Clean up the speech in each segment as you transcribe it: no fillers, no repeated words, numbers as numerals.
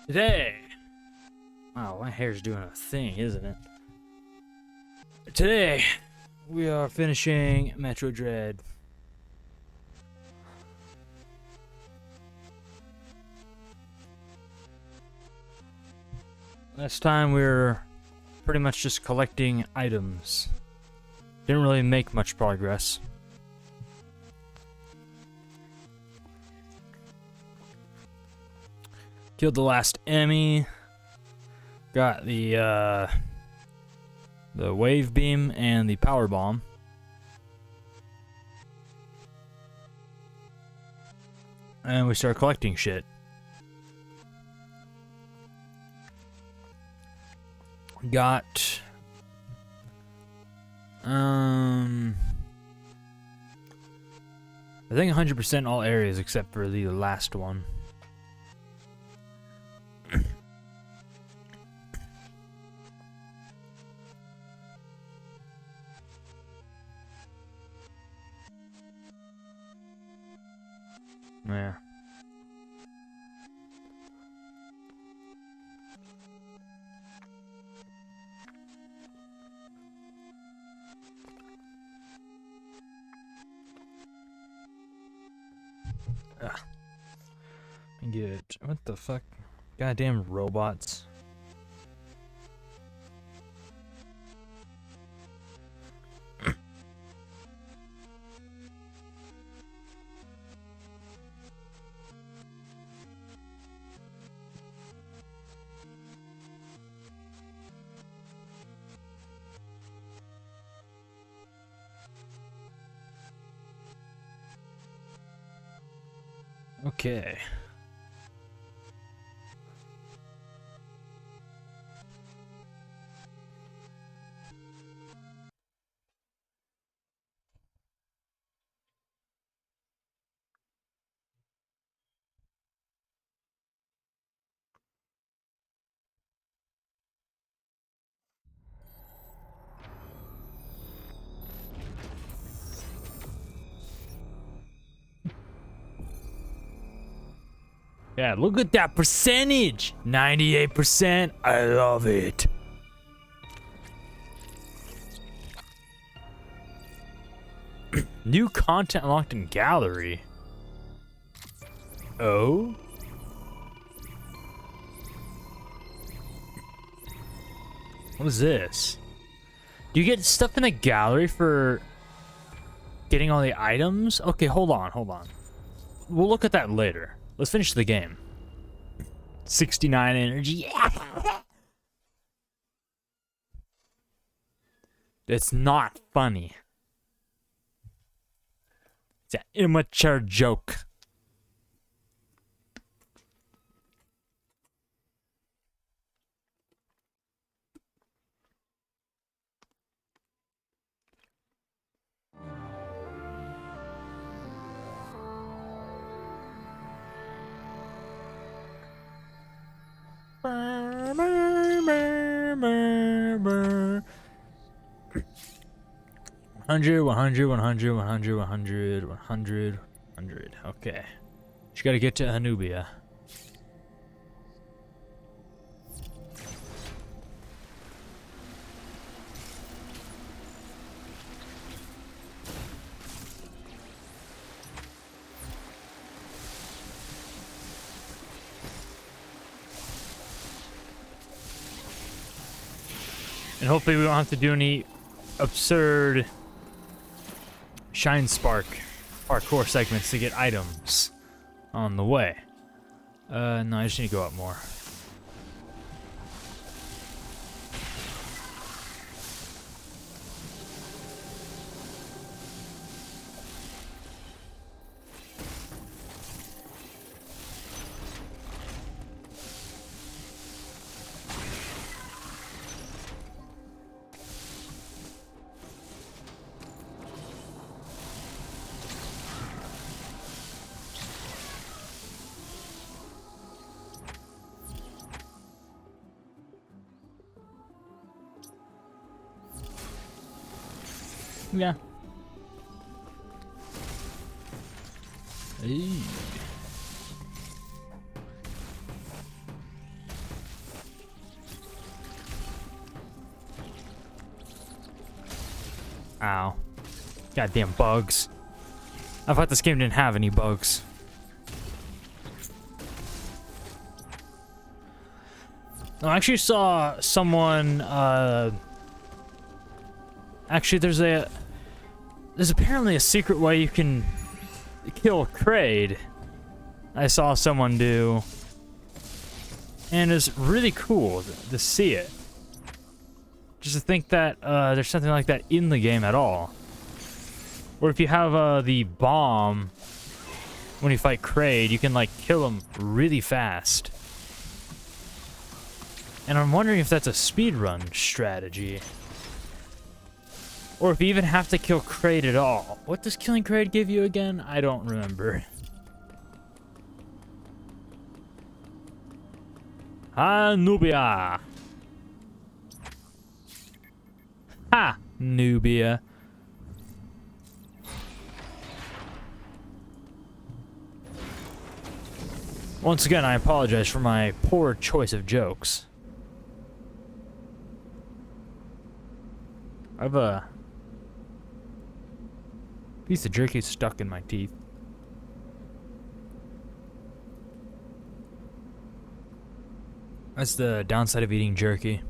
Today, wow, my hair's doing a thing, isn't it? Today, we are finishing Metroid Dread. Last time we were pretty much just collecting items. Didn't really make much progress. Killed the last Emmy. Got the wave beam and the power bomb. And we started collecting shit. Got I think 100% all areas except for the last one. Yeah. Get what the fuck? Goddamn robots. Okay. Yeah, look at that percentage! 98%! I love it! New content unlocked in gallery. Oh? What is this? Do you get stuff in the gallery for getting all the items? Okay, hold on. We'll look at that later. Let's finish the game. 69 energy. Yeah. It's not funny. It's an immature joke. Burr, burr, burr, burr, burr. 100, 100, 100, 100, 100, 100, 100. Okay. Just gotta get to Anubia. And hopefully we don't have to do any absurd Shine Spark parkour segments to get items on the way. No, I just need to go up more. Yeah. Eee. Ow. Goddamn bugs. I thought this game didn't have any bugs. I actually saw someone, actually there's apparently a secret way you can kill Kraid. I saw someone do. And it's really cool to see it. Just to think that there's something like that in the game at all. Or if you have the bomb when you fight Kraid, you can like kill him really fast. And I'm wondering if that's a speedrun strategy. Or if you even have to kill Kraid at all. What does killing Kraid give you again? I don't remember. Ha, Nubia. Ha, Nubia. Once again, I apologize for my poor choice of jokes. I have a piece of jerky stuck in my teeth. That's the downside of eating jerky.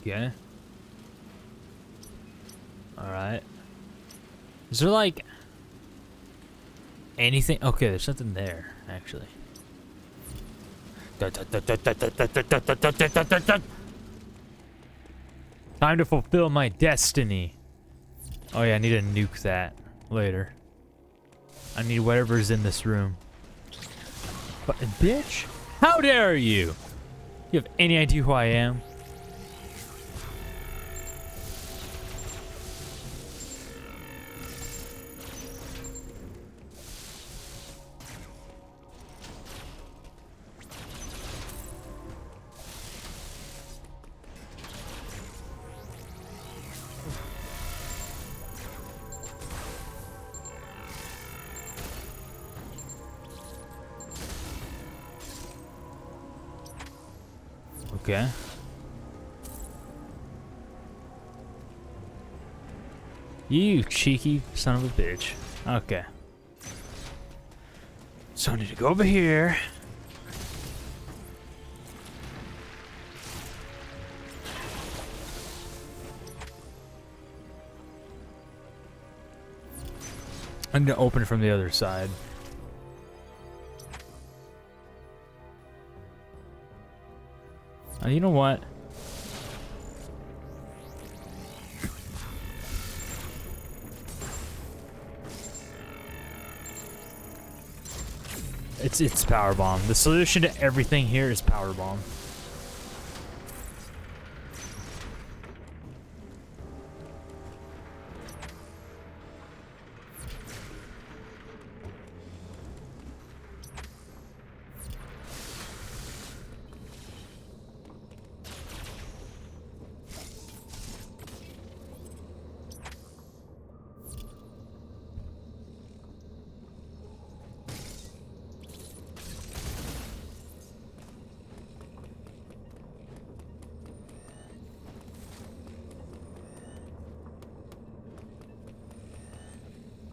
Okay. Alright. Is there like anything? Okay, there's something there, actually. Time to fulfill my destiny. Oh yeah, I need to nuke that later. I need whatever's in this room. But bitch, how dare you? You have any idea who I am? Okay. You cheeky son of a bitch. Okay. So I need to go over here. I'm gonna open it from the other side. You know what? It's power bomb. The solution to everything here is power bomb.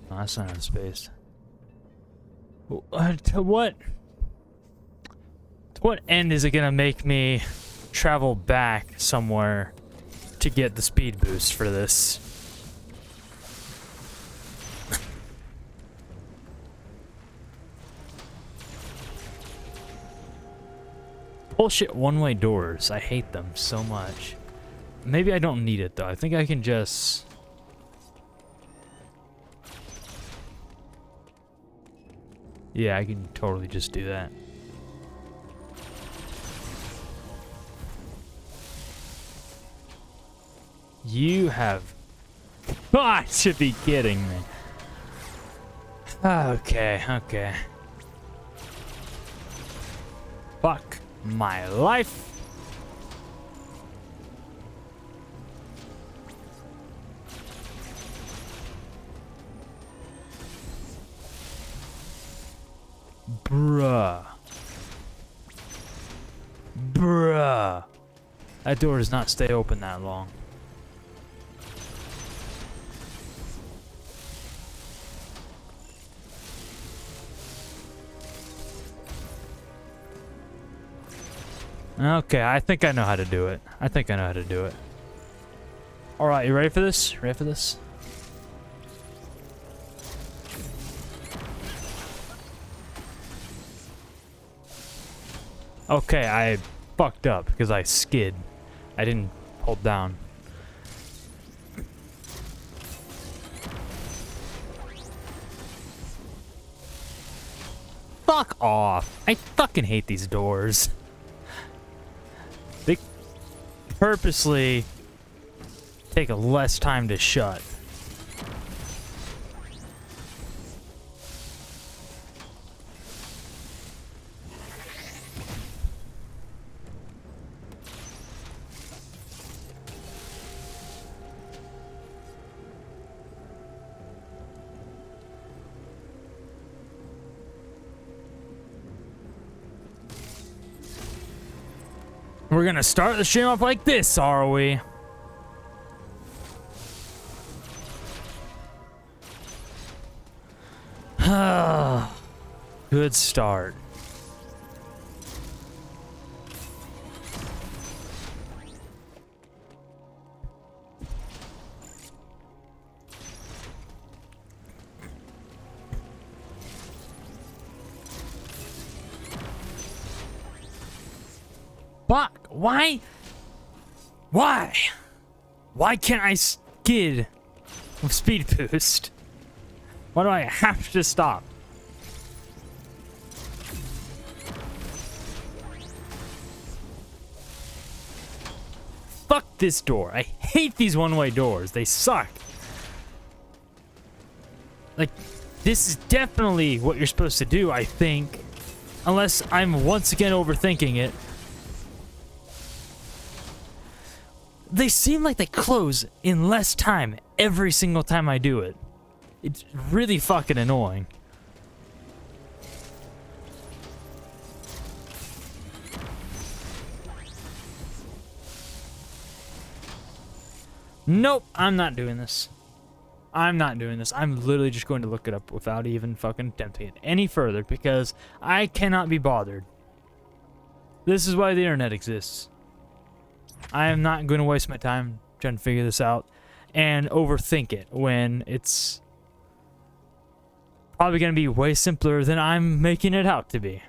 Oh, that's not in space. To what end is it gonna make me travel back somewhere to get the speed boost for this? Bullshit one-way doors. I hate them so much. Maybe I don't need it though. I think I can just... Yeah, I can totally just do that. You have got to be kidding me. Okay, okay. Fuck my life. Bruh. Bruh. That door does not stay open that long. Okay, I think I know how to do it. Alright, you ready for this? Ready for this? Okay, I fucked up because I skid. I didn't hold down. Fuck off. I fucking hate these doors. They purposely take less time to shut. We're gonna start the stream off like this, are we? Good start. Fuck! Why? Why? Why can't I skid with speed boost? Why do I have to stop? Fuck this door. I hate these one-way doors. They suck. Like, this is definitely what you're supposed to do, I think. Unless I'm once again overthinking it. They seem like they close in less time every single time I do it. It's really fucking annoying. Nope, I'm not doing this. I'm not doing this. I'm literally just going to look it up without even fucking attempting it any further because I cannot be bothered. This is why the internet exists. I am not going to waste my time trying to figure this out and overthink it when it's probably going to be way simpler than I'm making it out to be.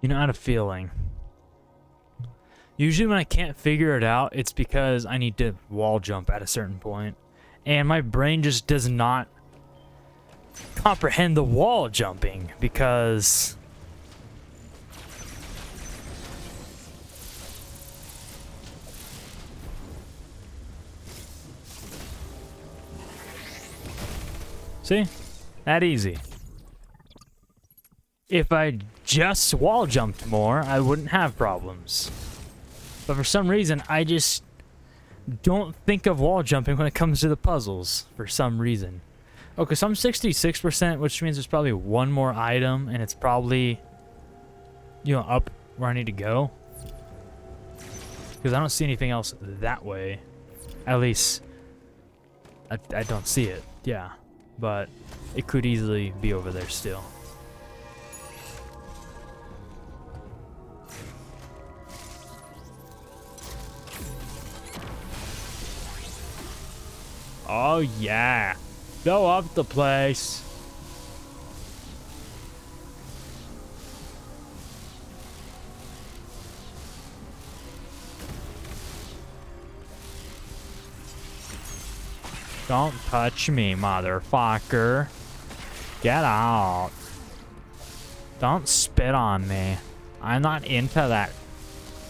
You know, I had a feeling. Usually when I can't figure it out, it's because I need to wall jump at a certain point. And my brain just does not comprehend the wall jumping because... See? That easy. If I just wall jumped more, I wouldn't have problems. But for some reason, I just don't think of wall jumping when it comes to the puzzles, for some reason. Okay, so I'm 66%, which means there's probably one more item, and it's probably You know, up where I need to go? Because I don't see anything else that way. At least, I don't see it. Yeah. But it could easily be over there still. Oh yeah. Go up the place. Don't touch me, motherfucker. Get out. Don't spit on me. I'm not into that.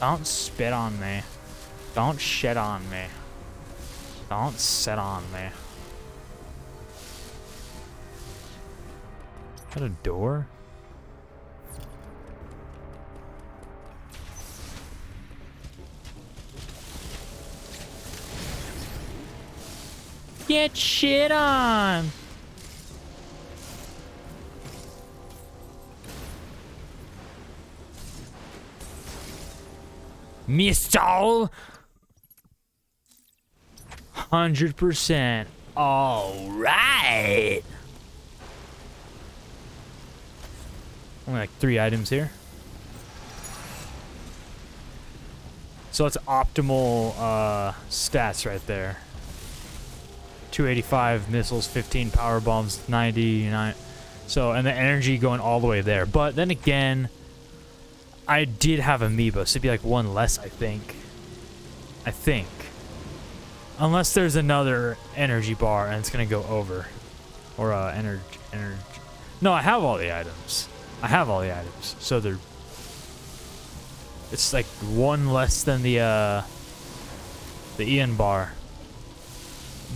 Don't spit on me. Don't shit on me. Don't sit on me. Is that a door? Get shit on! Mr. 100%. All right. Only like 3 items here. So it's optimal stats right there. 285 missiles, 15 power bombs, 99. So, and the energy going all the way there. But then again, I did have amiibo, so it'd be like 1 less, I think. Unless there's another energy bar and it's gonna go over. Or energy. No, I have all the items. So they're... It's like 1 less than the Ian bar.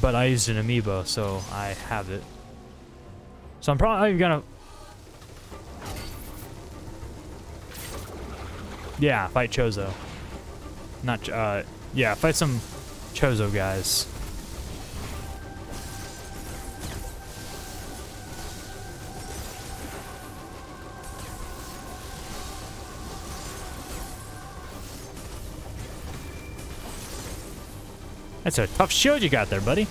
But I used an amiibo, so I have it. So I'm probably gonna... Yeah, fight Chozo. Not, yeah, fight some Chozo guys. That's a tough shield you got there, buddy.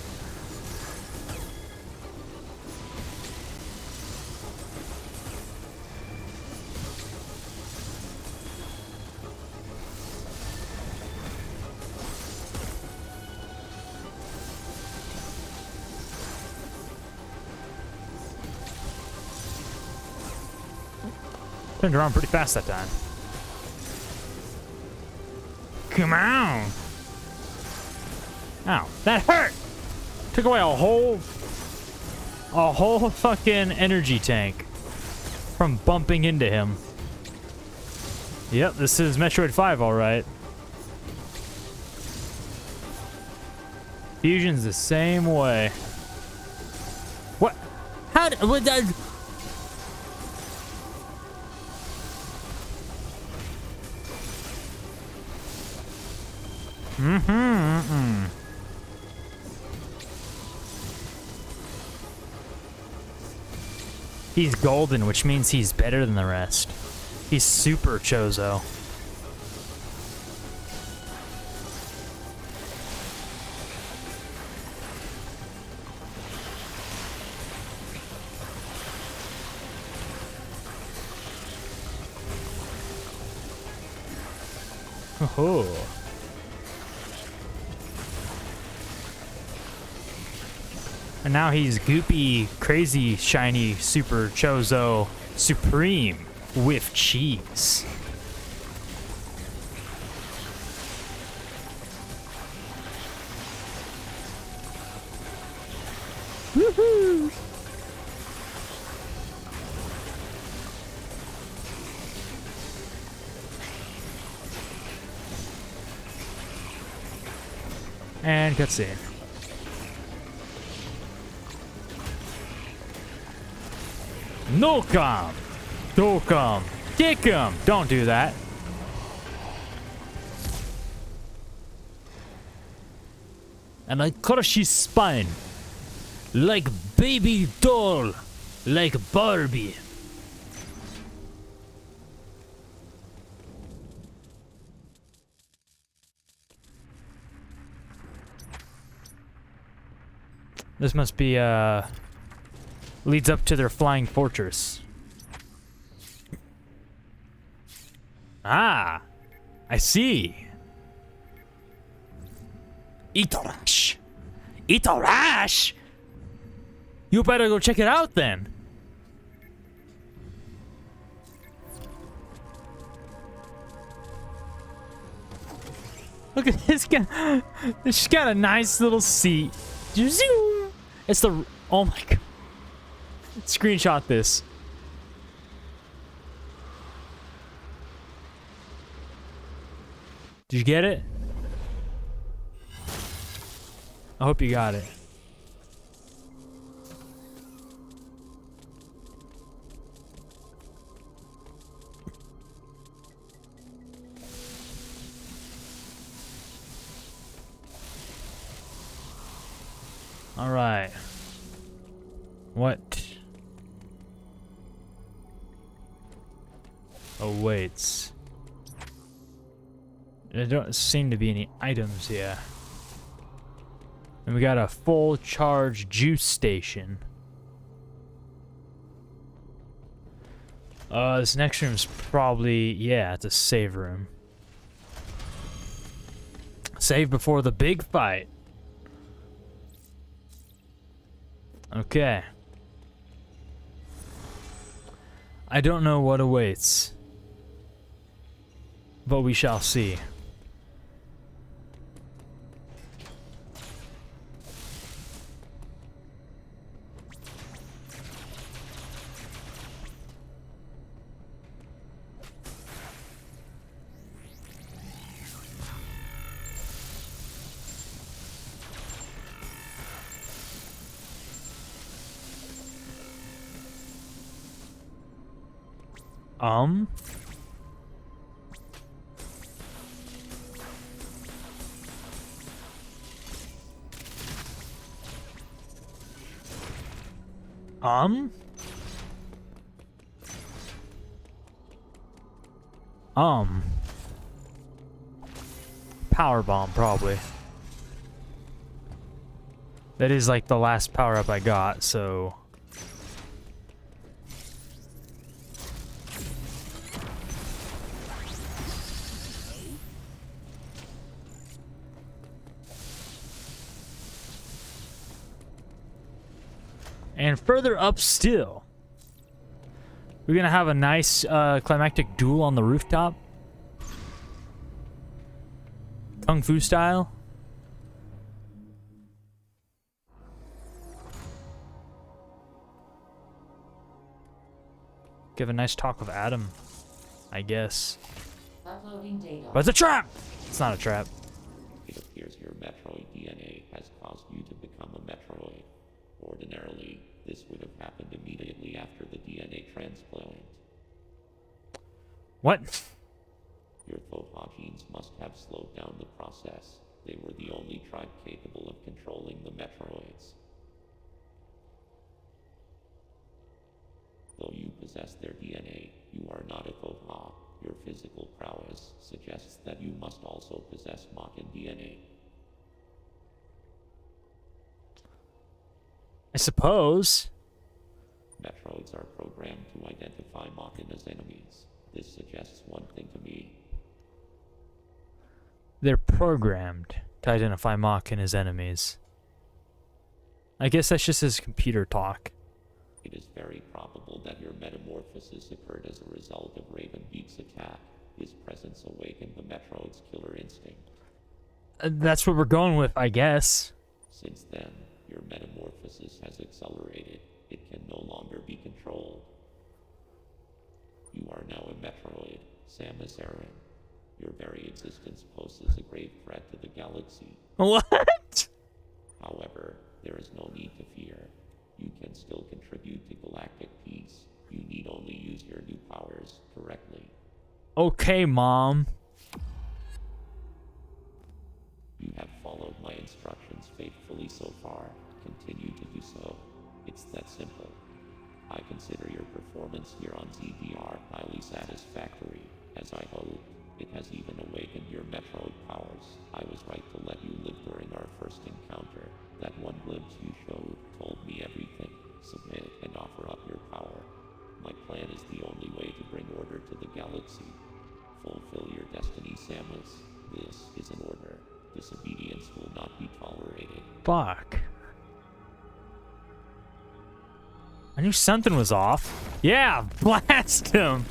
Turned around pretty fast that time. Come on! Ow, that hurt! Took away a whole fucking energy tank from bumping into him. Yep, this is Metroid 5, alright. Fusion's the same way. What? How did... What does... He's golden, which means he's better than the rest. He's super Chozo. Oh. And now he's goopy, crazy, shiny, super Chozo Supreme with cheese. Woohoo! And cutscene. Nuke him! Nuke him! Kick him! Don't do that. And I crush his spine. Like baby doll. Like Barbie. This must be, leads up to their flying fortress. Ah! I see! Itorash! Itorash! You better go check it out then! Look at this guy. She's got a nice little seat. It's the... Oh my god. Screenshot this. Did you get it? I hope you got it. All right. What awaits? There don't seem to be any items here. And we got a full charge juice station. This next room's probably, yeah, it's a save room. Save before the big fight. Okay. I don't know what awaits, but we shall see. Um? Power bomb, probably. That is like the last power up I got, so. And further up still, we're gonna have a nice climactic duel on the rooftop. Kung Fu style. Give a nice talk of Adam, I guess. Uploading data. But it's a trap! It's not a trap. It appears your Metroid DNA has caused you to become a Metroid. Ordinarily, this would have happened immediately after the DNA transplant. What? Your Foha genes must have slowed down the process. They were the only tribe capable of controlling the Metroids. Though you possess their DNA, you are not a Foha. Your physical prowess suggests that you must also possess Makin DNA. I suppose. Metroids are programmed to identify Makin as enemies. This suggests one thing to me. They're programmed to identify Makin as enemies. I guess that's just his computer talk. It is very probable that your metamorphosis occurred as a result of Ravenbeak's attack. His presence awakened the Metroid's killer instinct. That's what we're going with, I guess. Since then, your metamorphosis has accelerated. It can no longer be controlled. You are now a Metroid, Samus Aran. Your very existence poses a grave threat to the galaxy. What? However, there is no need to fear. You can still contribute to galactic peace. You need only use your new powers correctly. Okay, Mom. You have followed my instructions faithfully so far. Continue to do so. It's that simple. I consider your performance here on ZDR highly satisfactory, as I hoped. It has even awakened your Metroid powers. I was right to let you live during our first encounter. That one glimpse you showed told me everything. Submit and offer up your power. My plan is the only way to bring order to the galaxy. Fulfill your destiny, Samus. This is an order. Disobedience will not be tolerated. Fuck. I knew something was off. Yeah, blast him.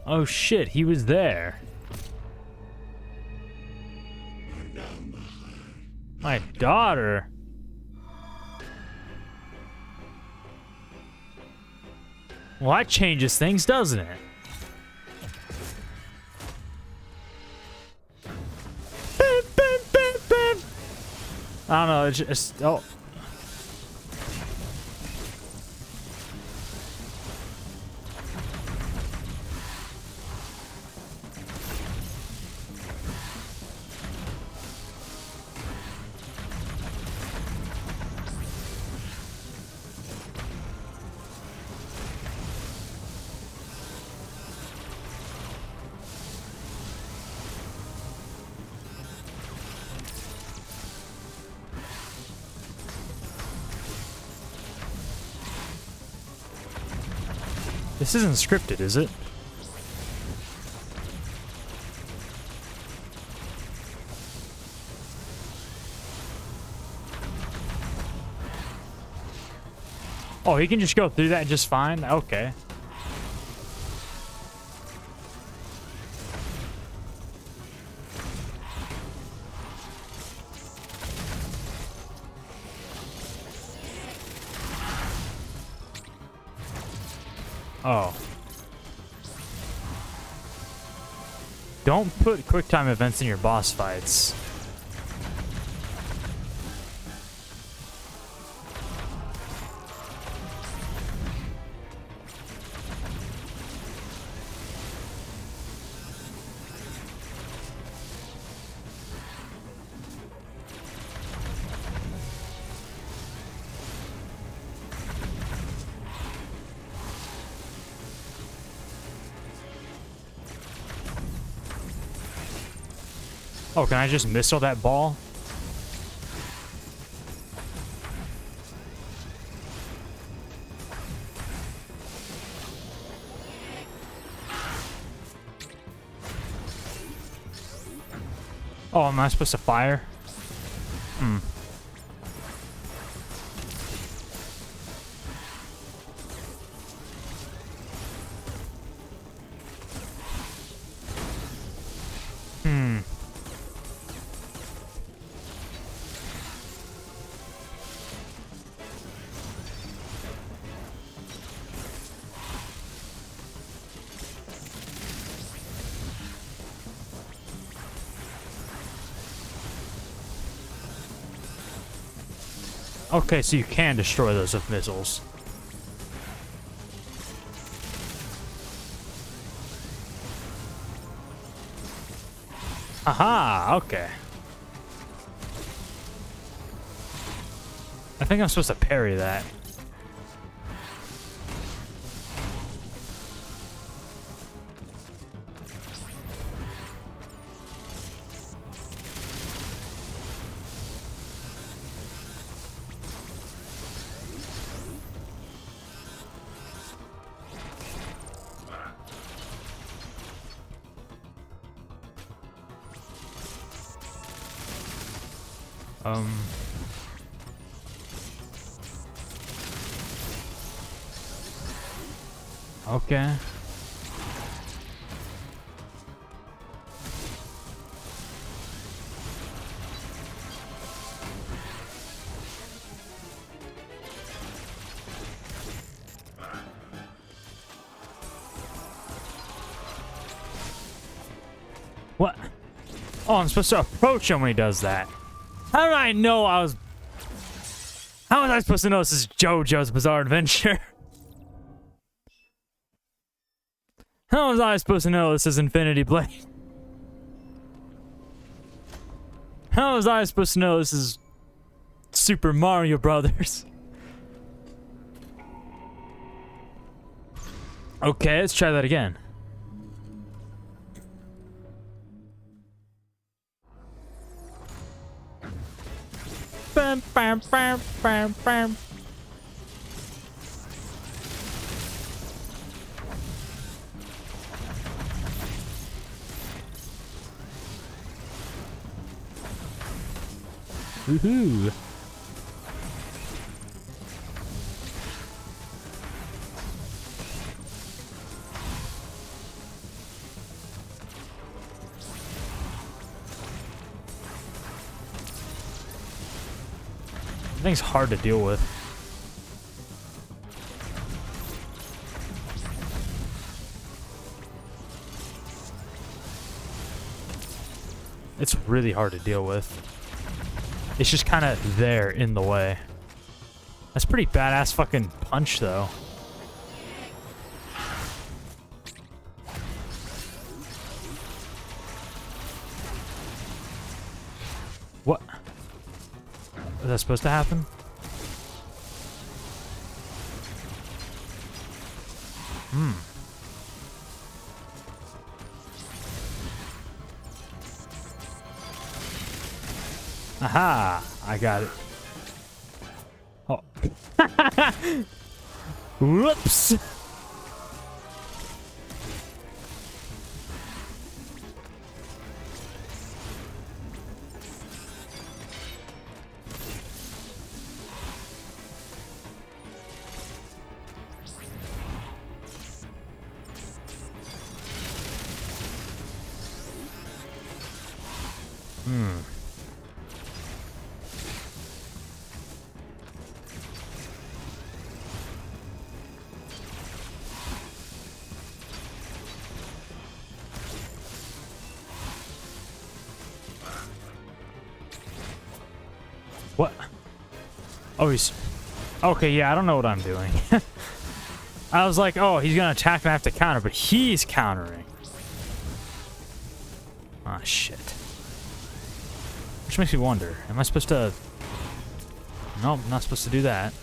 Oh shit, he was there. My daughter. Well, that changes things, doesn't it? Beep, beep, beep, beep. I don't know, it's just... Oh. This isn't scripted, is it? Oh, he can just go through that just fine? Okay. Oh. Don't put QuickTime events in your boss fights. Oh, can I just missile that ball? Oh, am I supposed to fire? Hmm. Okay, so you can destroy those with missiles. Aha, okay. I think I'm supposed to parry that. Okay. What? Oh, I'm supposed to approach him when he does that. How did I know I was... How was I supposed to know this is JoJo's Bizarre Adventure? How was I supposed to know this is Infinity Blade? How was I supposed to know this is Super Mario Brothers. Okay, let's try that again. Bam, bam, bam, bam, bam. Woohoo! Thing's hard to deal with. It's really hard to deal with. It's just kind of there in the way. That's pretty badass fucking punch, though. What? Is that supposed to happen? Aha! I got it. Oh. Whoops! What? Oh, he's... Okay, yeah, I don't know what I'm doing. I was like, oh, he's gonna attack and I have to counter, but he's countering. Ah, shit. Which makes me wonder, am I supposed to... Nope, not supposed to do that.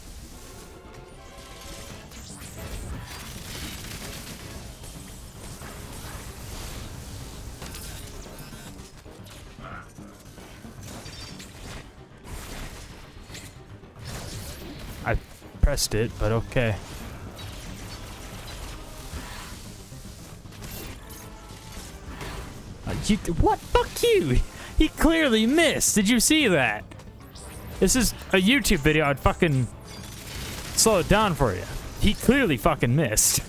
I pressed it, but okay. What? Fuck you! He clearly missed. Did you see that? This is a YouTube video. I'd fucking slow it down for you. He clearly fucking missed.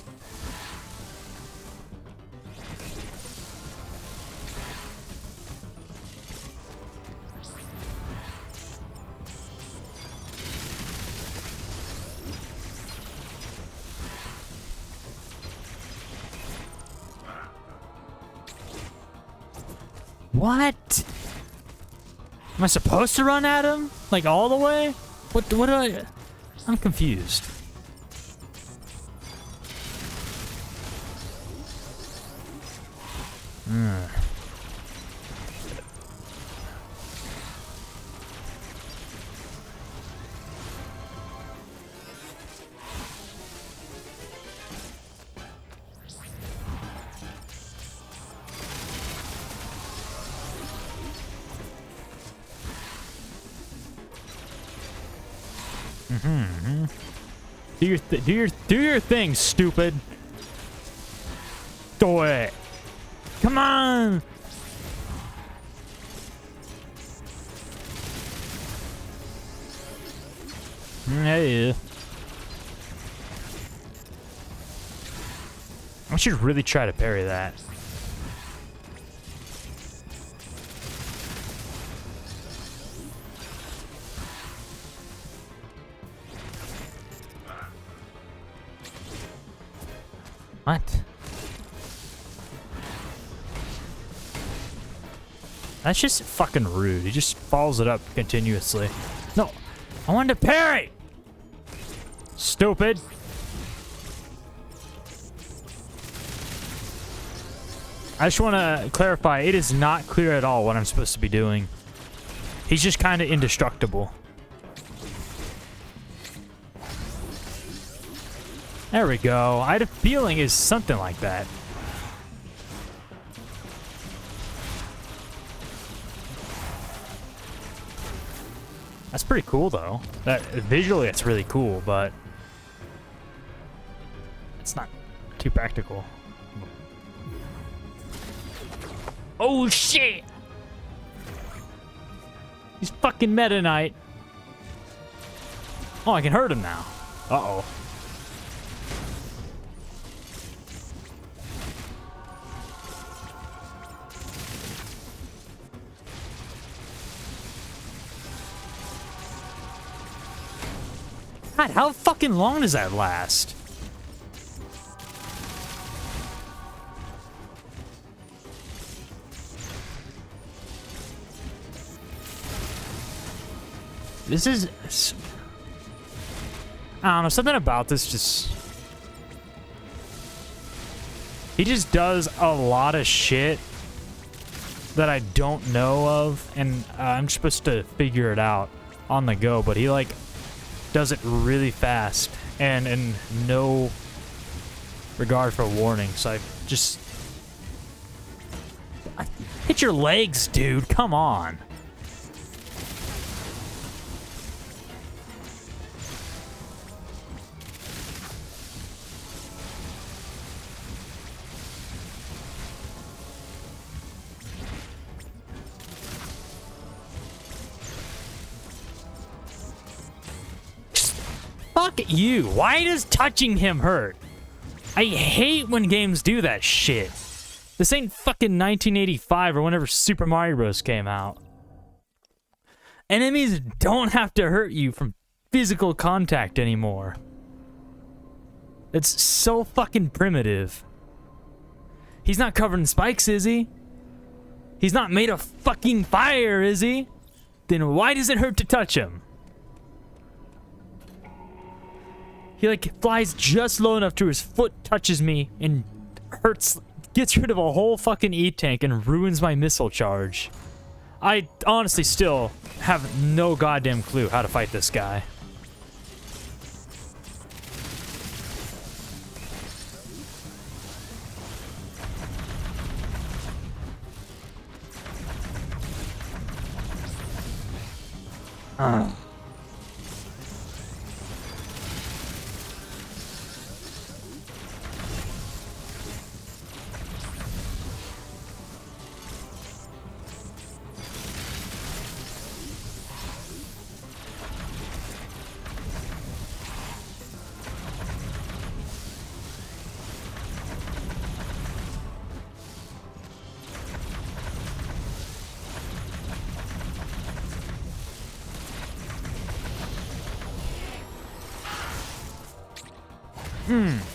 What? Am I supposed to run at him? Like all the way? What do I... I'm confused. Do your thing, stupid. Do it. Come on. Hey. I should really try to parry that. What? That's just fucking rude. He just follows it up continuously. No, I wanted to parry! Stupid. I just want to clarify, it is not clear at all what I'm supposed to be doing. He's just kind of indestructible. There we go. I had a feeling it's something like that. That's pretty cool, though. That visually, it's really cool, but it's not too practical. Oh shit! He's fucking Meta Knight. Oh, I can hurt him now. Uh-oh. God, how fucking long does that last? This is... I don't know, something about this just... He just does a lot of shit that I don't know of, and I'm supposed to figure it out on the go, but he, like, does it really fast and no regard for warning, so I just... Hit your legs, dude, come on. Fuck you. Why does touching him hurt? I hate when games do that shit. This ain't fucking 1985 or whenever Super Mario Bros. Came out. Enemies don't have to hurt you from physical contact anymore. It's so fucking primitive. He's not covered in spikes, is he? He's not made of fucking fire, is he? Then why does it hurt to touch him? He, like, flies just low enough to his foot touches me and hurts, gets rid of a whole fucking E-tank and ruins my missile charge. I honestly still have no goddamn clue how to fight this guy.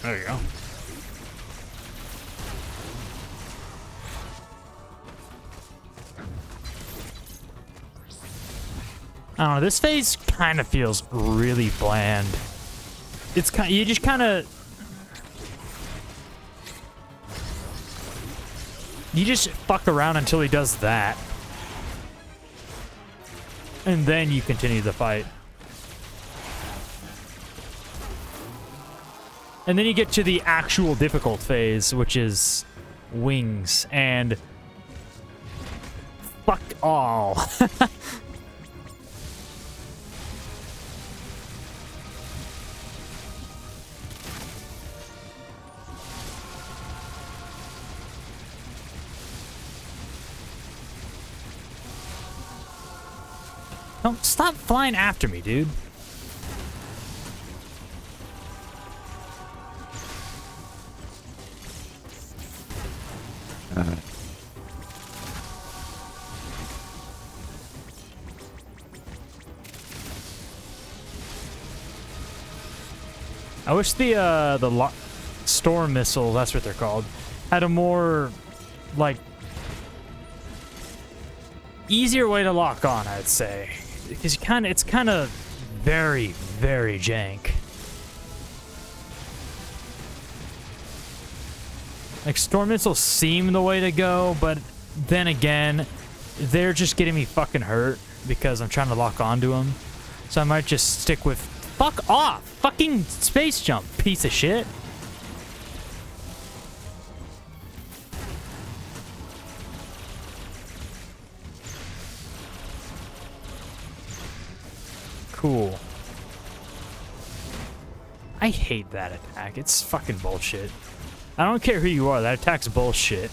There you go. I don't know, this phase kind of feels really bland. It's kind, you just kind of... You just fuck around until he does that. And then you continue the fight. And then you get to the actual difficult phase, which is wings, and fuck all. Don't stop flying after me, dude. I wish the storm missile, that's what they're called, had a more, like, easier way to lock on, I'd say. Because it's kind of very, very jank. Like, storm missiles seem the way to go, but then again, they're just getting me fucking hurt because I'm trying to lock onto them. So I might just stick with Fuck off! Fucking space jump, piece of shit. Cool. I hate that attack. It's fucking bullshit. I don't care who you are, that attack's bullshit.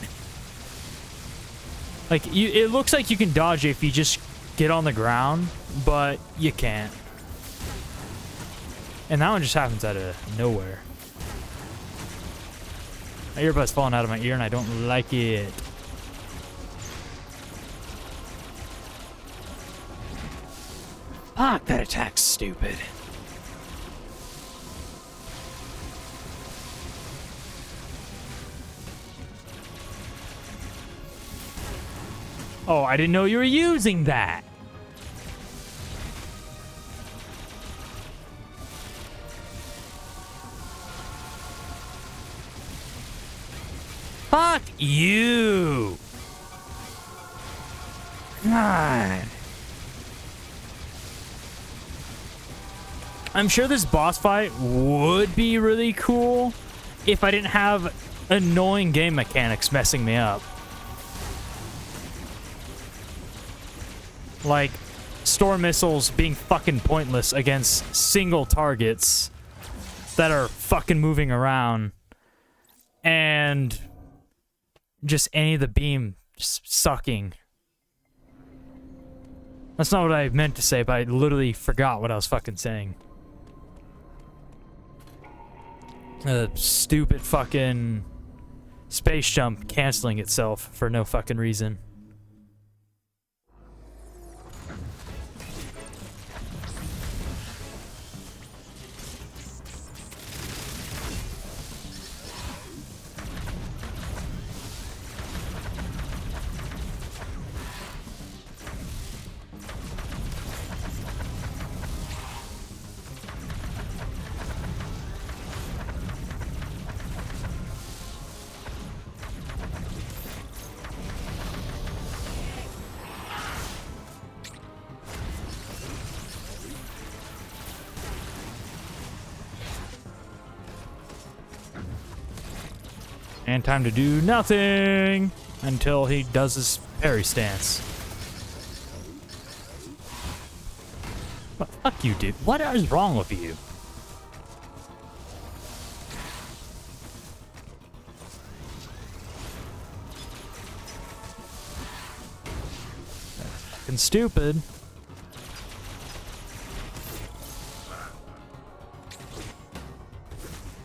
Like, it looks like you can dodge it if you just get on the ground, but you can't. And that one just happens out of nowhere. My earbud's falling out of my ear and I don't like it. Fuck, that attack's stupid. Oh, I didn't know you were using that. Fuck you. God. I'm sure this boss fight would be really cool if I didn't have annoying game mechanics messing me up. Like, storm missiles being fucking pointless against single targets that are fucking moving around. And just any of the beam just sucking. That's not what I meant to say, but I literally forgot what I was fucking saying. Stupid fucking space jump canceling itself for no fucking reason. And time to do nothing until he does his parry stance. But fuck you, dude. What is wrong with you? That's fucking stupid.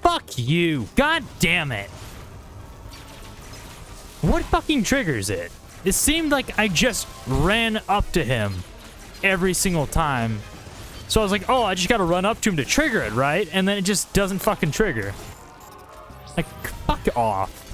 Fuck you. God damn it. What fucking triggers it? It seemed like I just ran up to him every single time. So I was like, oh, I just gotta run up to him to trigger it, right? And then it just doesn't fucking trigger. Like, fuck off.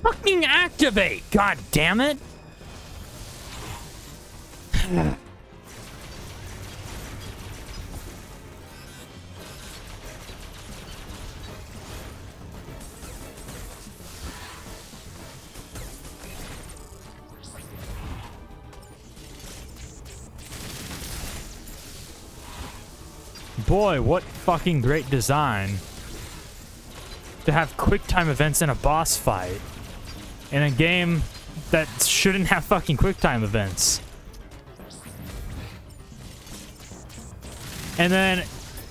Fucking activate! God damn it! Boy, what fucking great design to have quick time events in a boss fight. In a game that shouldn't have fucking QuickTime events. And then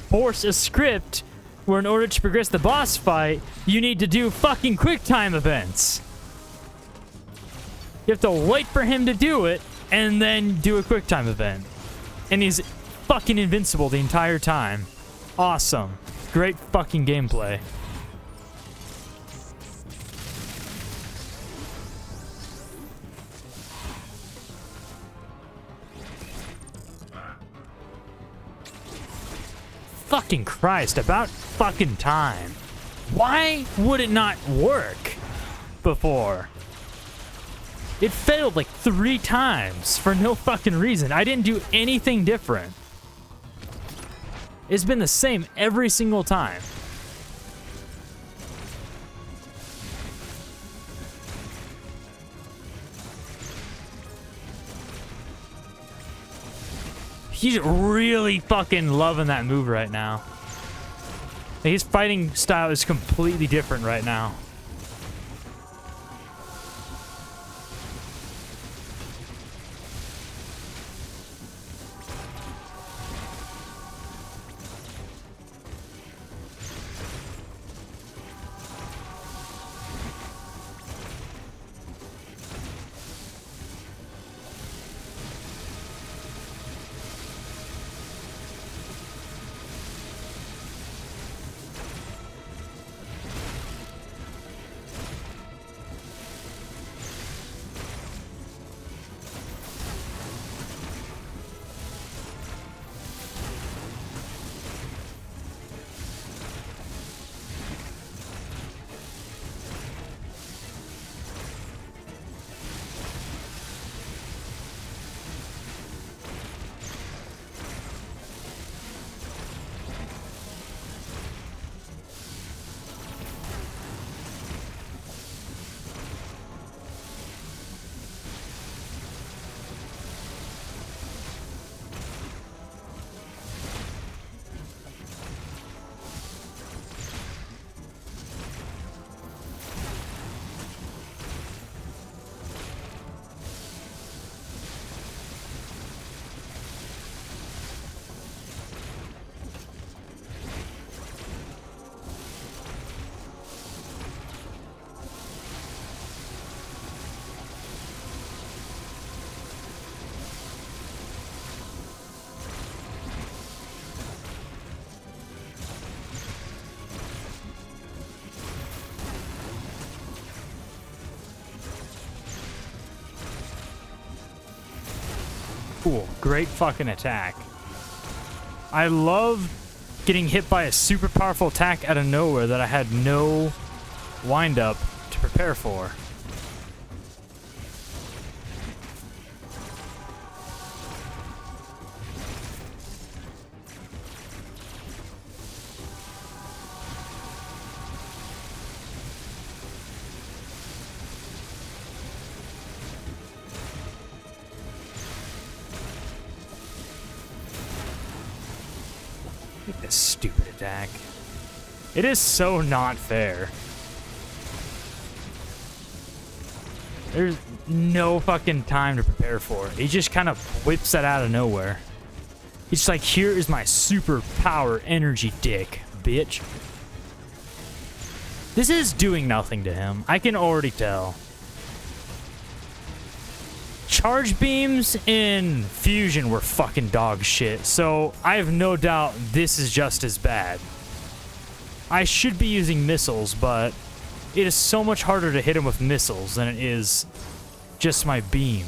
force a script where in order to progress the boss fight, you need to do fucking QuickTime events. You have to wait for him to do it, and then do a QuickTime event. And he's fucking invincible the entire time. Awesome. Great fucking gameplay. Fucking Christ, about fucking time. Why would it not work before? It failed like 3 times for no fucking reason. I didn't do anything different. It's been the same every single time. He's really fucking loving that move right now. His fighting style is completely different right now. Cool. Great fucking attack. I love getting hit by a super powerful attack out of nowhere that I had no wind-up to prepare for. This stupid attack. It is so not fair. There's no fucking time to prepare for it. He just kind of whips that out of nowhere. He's just like, here is my super power energy dick, bitch. This is doing nothing to him. I can already tell. Charge beams in Fusion were fucking dog shit, so I have no doubt this is just as bad. I should be using missiles, but it is so much harder to hit him with missiles than it is just my beam.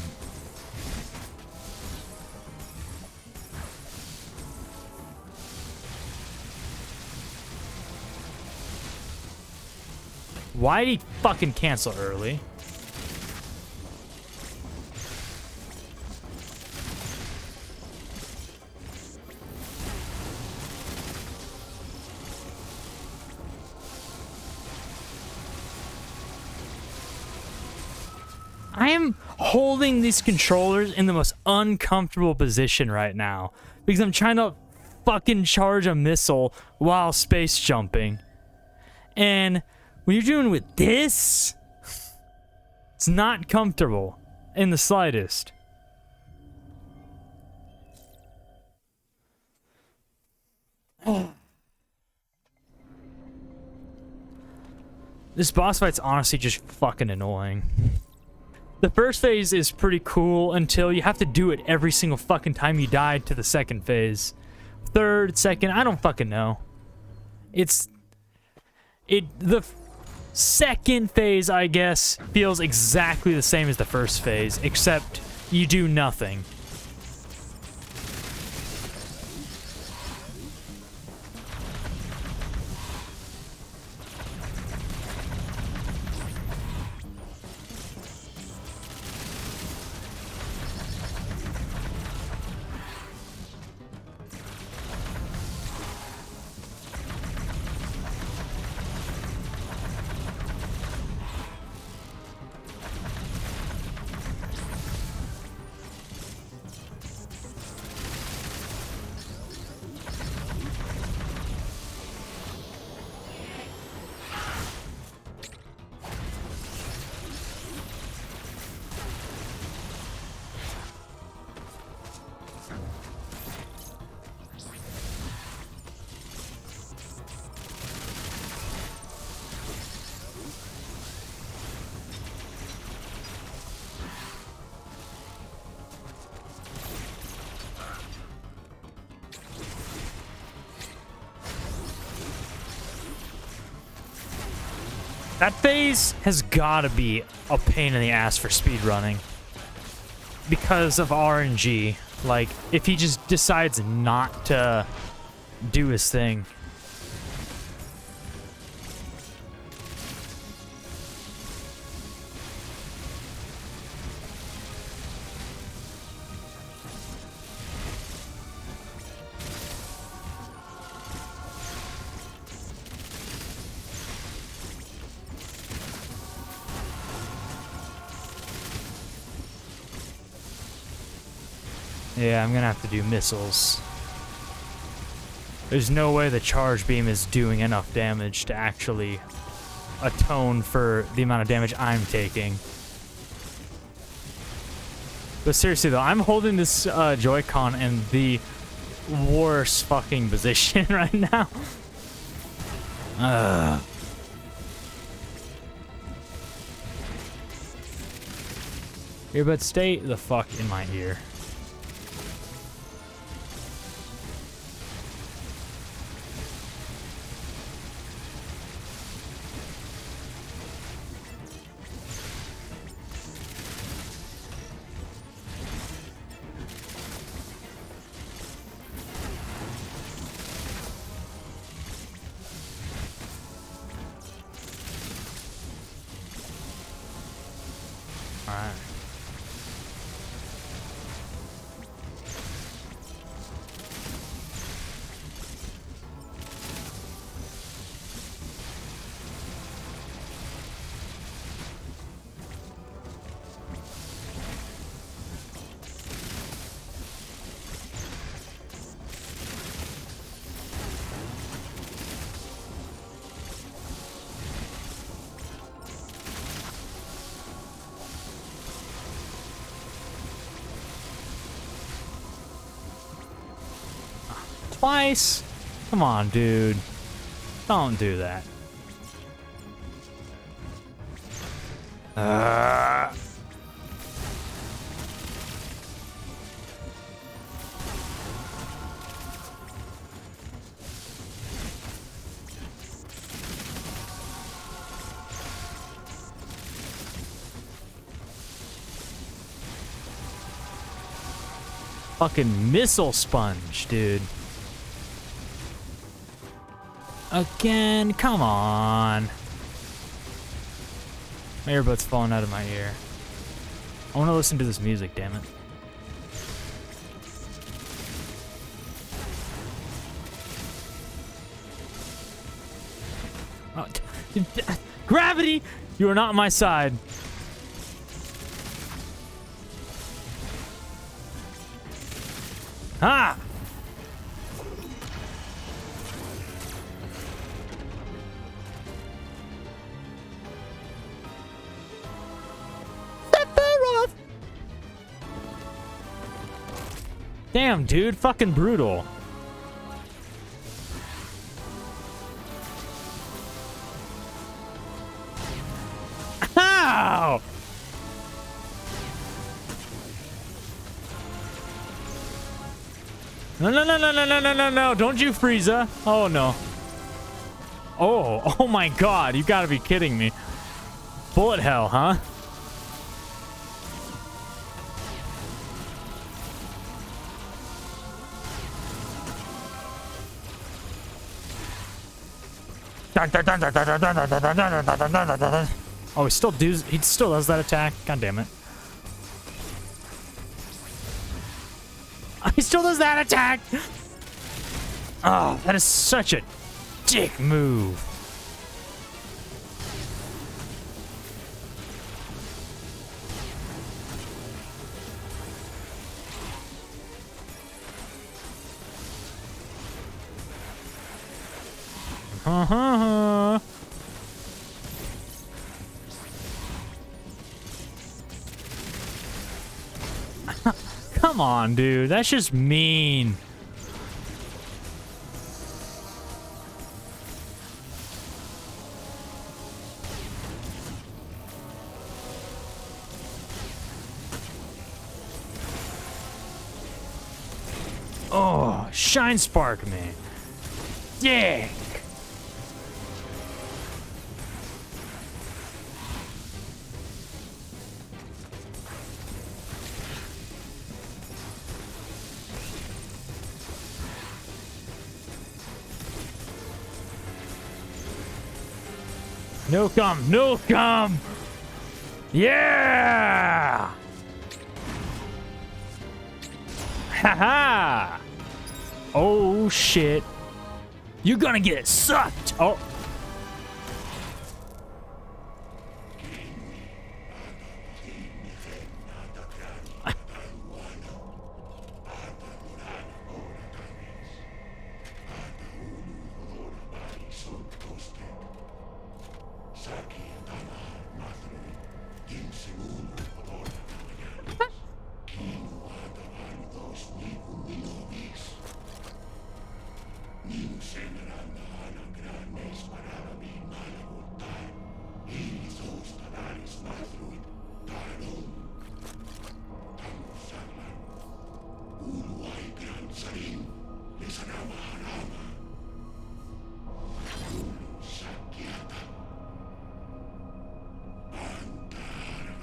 Why did he fucking cancel early? I am holding these controllers in the most uncomfortable position right now because I'm trying to fucking charge a missile while space jumping. And when you're doing with this, it's not comfortable in the slightest. This boss fight's honestly just fucking annoying. The first phase is pretty cool until you have to do it every single fucking time you die to the second phase. Third, second, I don't fucking know. The second phase, I guess, feels exactly the same as the first phase, except you do nothing. That phase has got to be a pain in the ass for speedrunning. Because of RNG. Like, if he just decides not to do his thing. Yeah, I'm gonna have to do missiles. There's no way the charge beam is doing enough damage to actually atone for the amount of damage I'm taking. But seriously though, I'm holding this Joy-Con in the worst fucking position right now. Earbud, stay the fuck in my ear. Alright. Twice? Come on, dude. Don't do that. Fucking missile sponge, dude. Again, come on. My earbud's falling out of my ear. I want to listen to this music, damn it. Oh, gravity! You are not on my side. Ah! Damn, dude, fucking brutal. Ow! No, no, no, no, no, no, no, no, no. Don't you, Frieza. Oh, no. Oh my god. You gotta be kidding me. Bullet hell, huh? Oh, he still does that attack. God damn it. He still does that attack. Oh, that is such a dick move. Come on, dude. That's just mean. Oh, Shine Spark, man. Yeah. Nuke 'em! Nuke 'em! Yeah! Haha! Oh shit! You're gonna get sucked! Oh.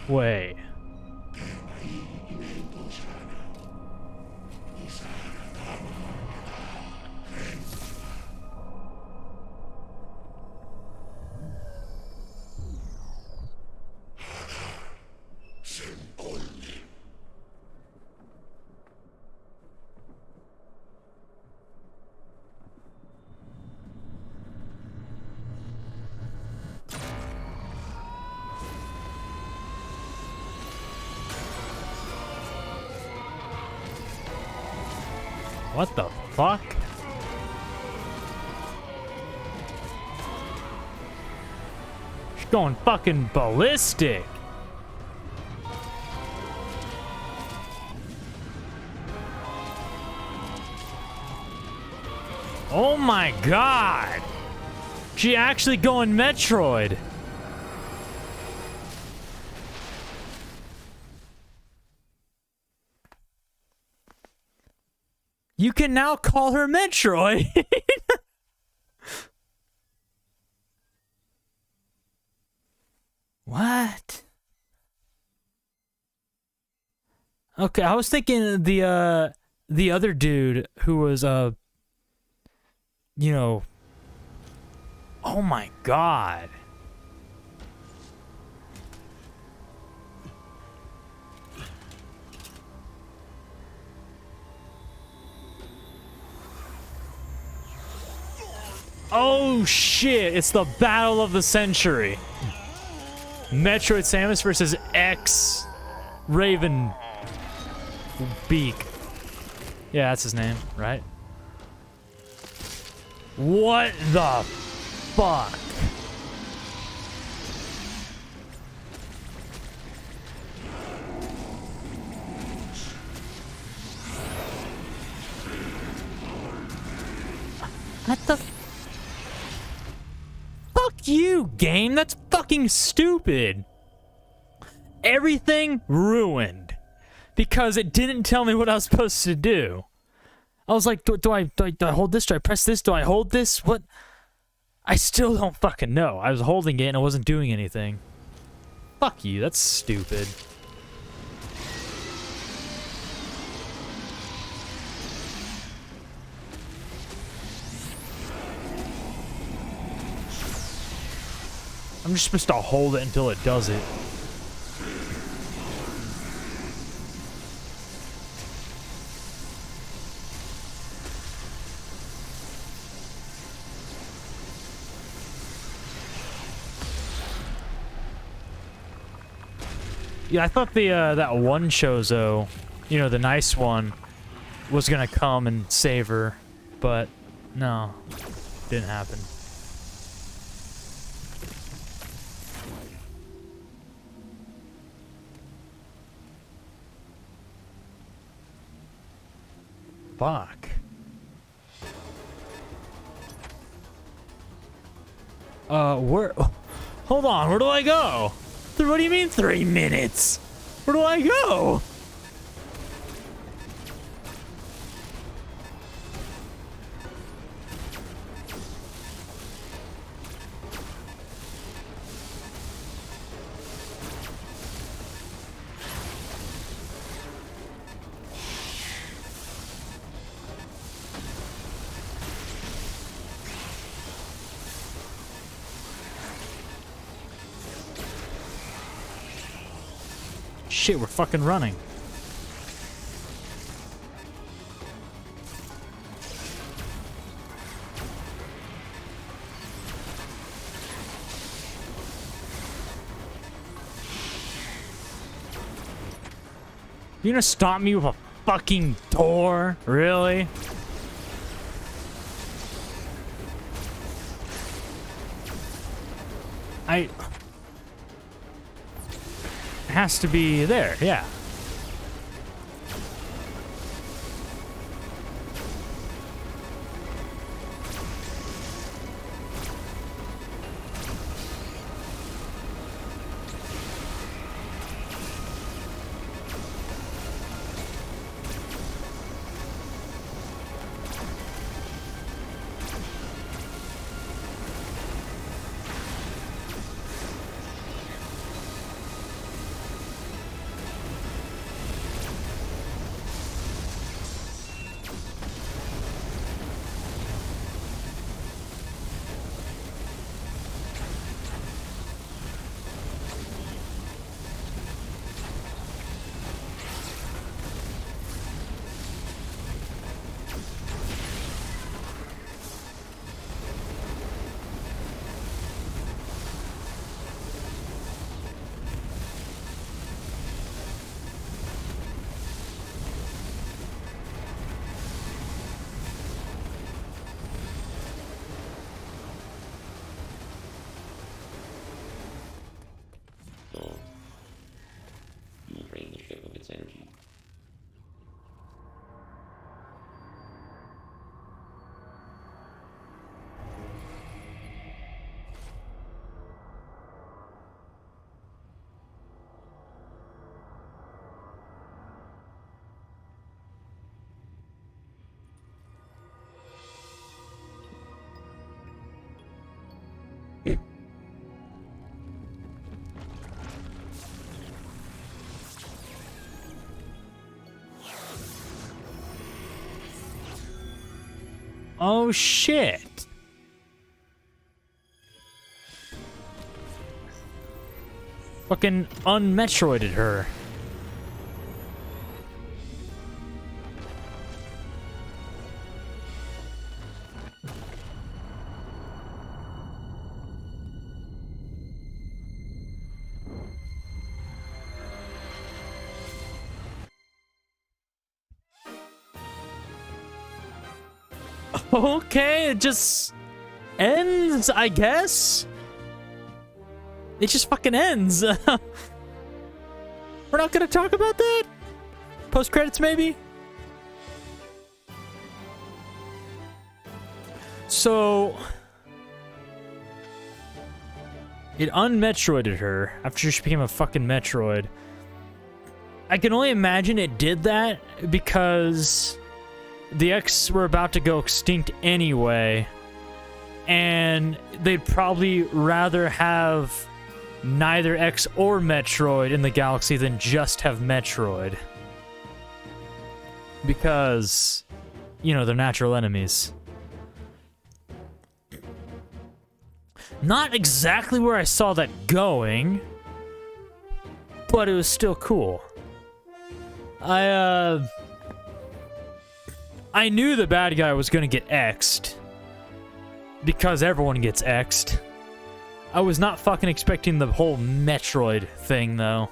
Wait. What the fuck? She's going fucking ballistic. Oh my god. She actually going Metroid. You can now call her Metroid. What? Okay, I was thinking the other dude who was you know, oh my god. Oh shit, it's the battle of the century. Metroid Samus versus X Raven Beak. Yeah, that's his name, right? What the fuck? What the fuck you, game? That's fucking stupid. Everything ruined because it didn't tell me what I was supposed to do. I was like, do I hold this? Do I press this? Do I hold this? What? I still don't fucking know. I was holding it and I wasn't doing anything. Fuck you, that's stupid. I'm just supposed to hold it until it does it. Yeah, I thought the that one Chozo, you know, the nice one, was gonna come and save her, but no, didn't happen. Fuck. Where? Hold on, where do I go? What do you mean 3 minutes? Where do I go? shit, we're fucking running. You gonna stop me with a fucking door? Really? It has to be there, yeah. So, you will drain the ship of its energy. Oh shit. Fucking unmetroided her. Okay, it just ends, I guess. It just fucking ends. We're not gonna talk about that? Post credits, maybe? So it unmetroided her after she became a fucking Metroid. I can only imagine it did that because the X were about to go extinct anyway, and they'd probably rather have neither X or Metroid in the galaxy than just have Metroid. Because, you know, they're natural enemies. Not exactly where I saw that going, but it was still cool. I knew the bad guy was gonna get X'd. Because everyone gets X'd. I was not fucking expecting the whole Metroid thing, though.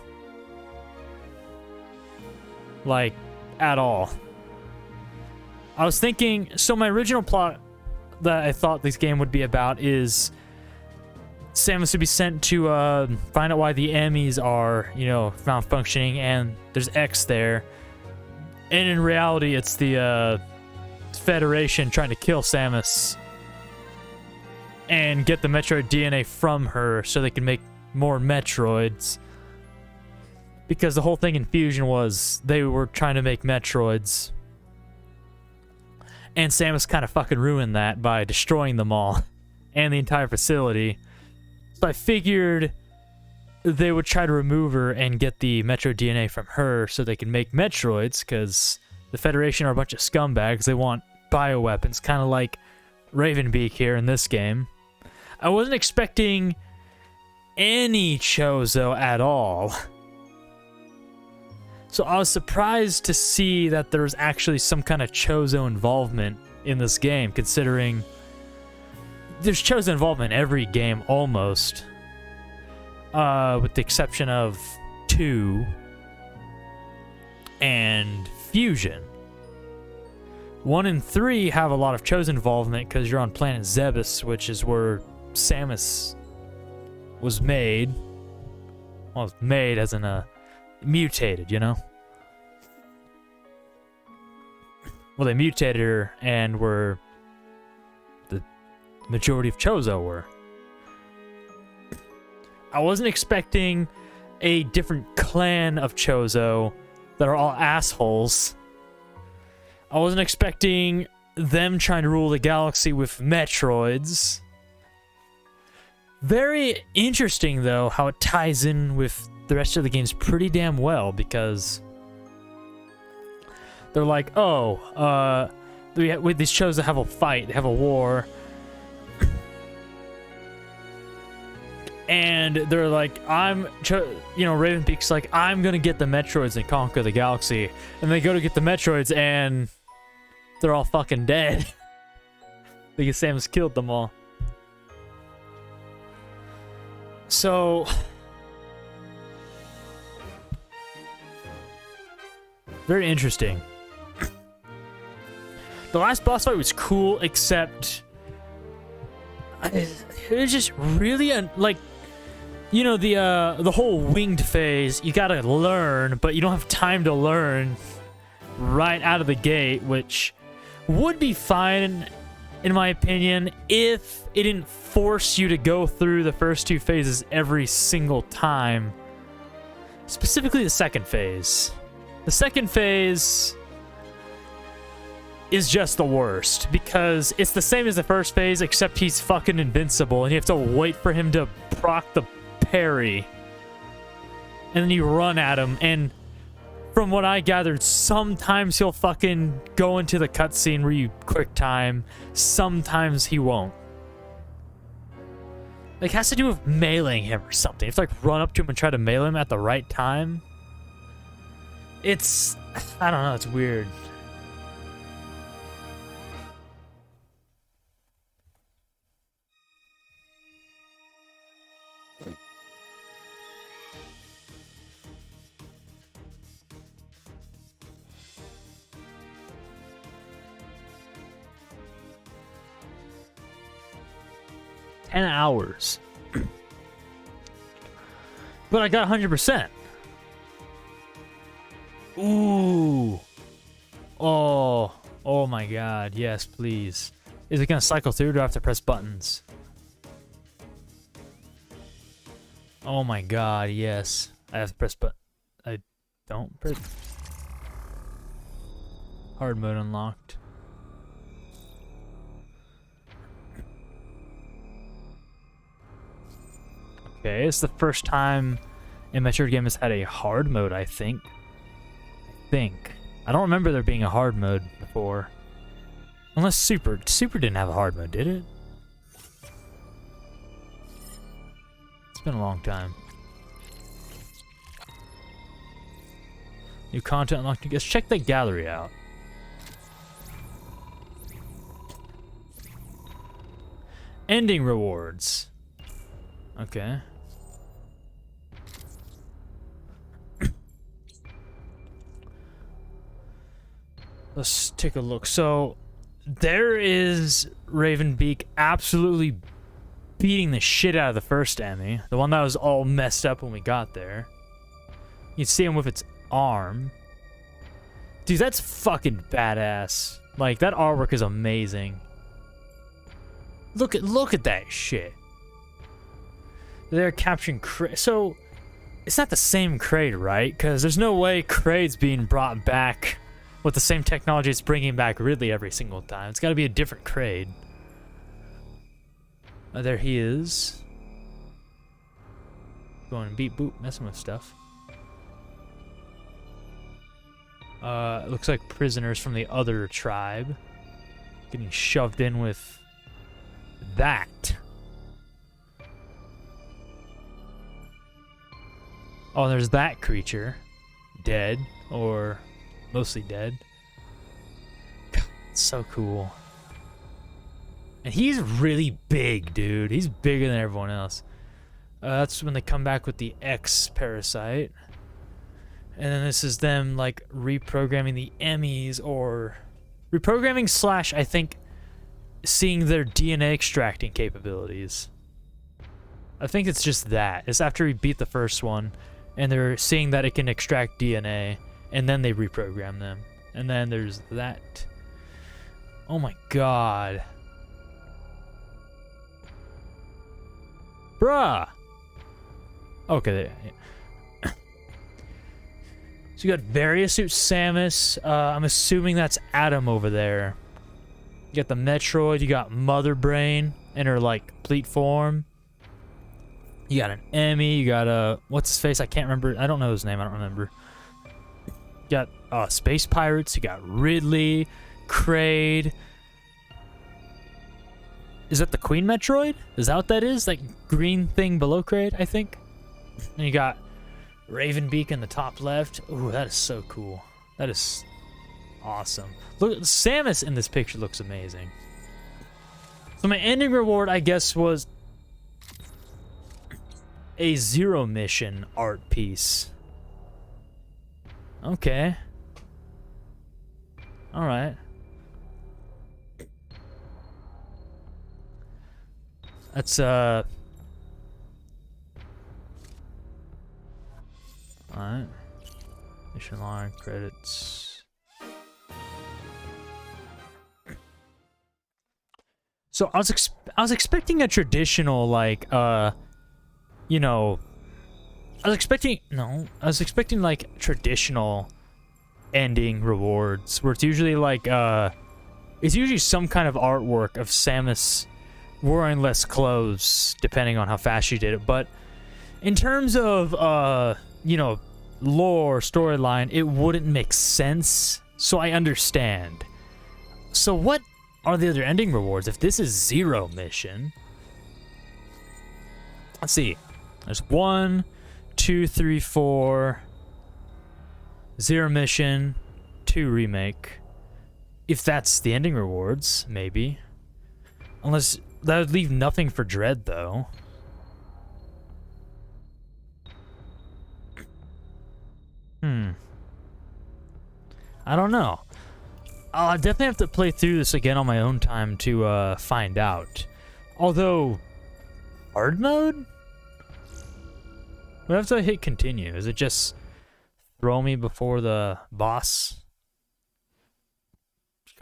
Like, at all. I was thinking, so my original plot that I thought this game would be about is Samus would be sent to find out why the Emmys are, you know, malfunctioning, and there's X there. And in reality, it's the Federation trying to kill Samus and get the Metroid DNA from her so they can make more Metroids. Because the whole thing in Fusion was they were trying to make Metroids. And Samus kind of fucking ruined that by destroying them all and the entire facility. So I figured they would try to remove her and get the Metroid DNA from her so they can make Metroids, because the Federation are a bunch of scumbags. They want bioweapons, kind of like Ravenbeak here in this game. I wasn't expecting any Chozo at all. So I was surprised to see that there was actually some kind of Chozo involvement in this game, considering there's Chozo involvement in every game almost, with the exception of 2 and Fusion. 1 and 3 have a lot of Chozo involvement because you're on planet Zebes, which is where Samus was made. Well, made as in mutated, you know? Well, they mutated her and were the majority of Chozo were. I wasn't expecting a different clan of Chozo that are all assholes. I wasn't expecting them trying to rule the galaxy with Metroids. Very interesting, though, how it ties in with the rest of the games pretty damn well, because they're like, oh, with these Chozo have a fight, they have a war, and they're like, Ravenpeak's like, I'm gonna get the Metroids and conquer the galaxy, and they go to get the Metroids, and they're all fucking dead because Samus killed them all. So very interesting. The last boss fight was cool, except it was just really the whole winged phase. You gotta learn, but you don't have time to learn right out of the gate, which would be fine in my opinion if it didn't force you to go through the first 2 phases every single time. Specifically the second phase. The second phase is just the worst, because it's the same as the first phase, except he's fucking invincible, and you have to wait for him to proc the parry. And then you run at him, and from what I gathered, sometimes he'll fucking go into the cutscene where you quick time, sometimes he won't. Like, it has to do with meleeing him or something. You have to, like, run up to him and try to melee him at the right time. It's... I don't know, it's weird. $10. But I got 100%. Ooh. Oh my god. Yes, please. Is it gonna cycle through, or do I have to press buttons? Oh my god, yes. I have to press I don't press... Hard mode unlocked. Okay, it's the first time a Metroid game has had a hard mode, I think. I don't remember there being a hard mode before. Unless Super. Super didn't have a hard mode, did it? It's been a long time. New content unlocked. Let's check the gallery out. Ending rewards. Okay. Let's take a look. So, there is Ravenbeak absolutely beating the shit out of the first Emmy. The one that was all messed up when we got there. You'd see him with its arm. Dude, that's fucking badass. Like, that artwork is amazing. Look at that shit. They're capturing Kraid. So, it's not the same Kraid, right? Because there's no way Kraid's being brought back with the same technology it's bringing back Ridley every single time. It's got to be a different Kraid. There he is. Going beep boop, messing with stuff. It looks like prisoners from the other tribe getting shoved in with that. Oh, there's that creature. Dead. or mostly dead. God, it's so cool. And he's really big, dude. He's bigger than everyone else. That's when they come back with the X parasite. And then this is them, like, reprogramming the Emmys, or reprogramming slash, I think, seeing their DNA extracting capabilities. I think it's just that. It's after we beat the first one, and they're seeing that it can extract DNA, and then they reprogram them. And then there's that. Oh my god. Bruh! Okay, yeah. So you got Variasuit Samus. I'm assuming that's Adam over there. You got the Metroid. You got Mother Brain in her, like, complete form. You got an Emmy. You got a... What's his face? I can't remember. I don't know his name. I don't remember. You got Space Pirates. You got Ridley. Kraid. Is that the Queen Metroid? Is that what that is? That green thing below Kraid, I think? And you got Ravenbeak in the top left. Ooh, that is so cool. That is awesome. Look, Samus in this picture looks amazing. So my ending reward, I guess, was a Zero Mission art piece. Okay. Alright. That's, alright. Mission line, credits. So I was expecting a traditional, like, you know, I was expecting like traditional ending rewards where it's usually like, it's usually some kind of artwork of Samus wearing less clothes depending on how fast she did it. But in terms of, you know, lore, storyline, it wouldn't make sense. So I understand. So what are the other ending rewards if this is Zero Mission? Let's see. There's 1, 2, 3, 4. Zero Mission, 2 remake. If that's the ending rewards, maybe. Unless that would leave nothing for Dread, though. I don't know. I'll definitely have to play through this again on my own time to find out. Although, hard mode? Would I have to hit continue? Is it just throw me before the boss?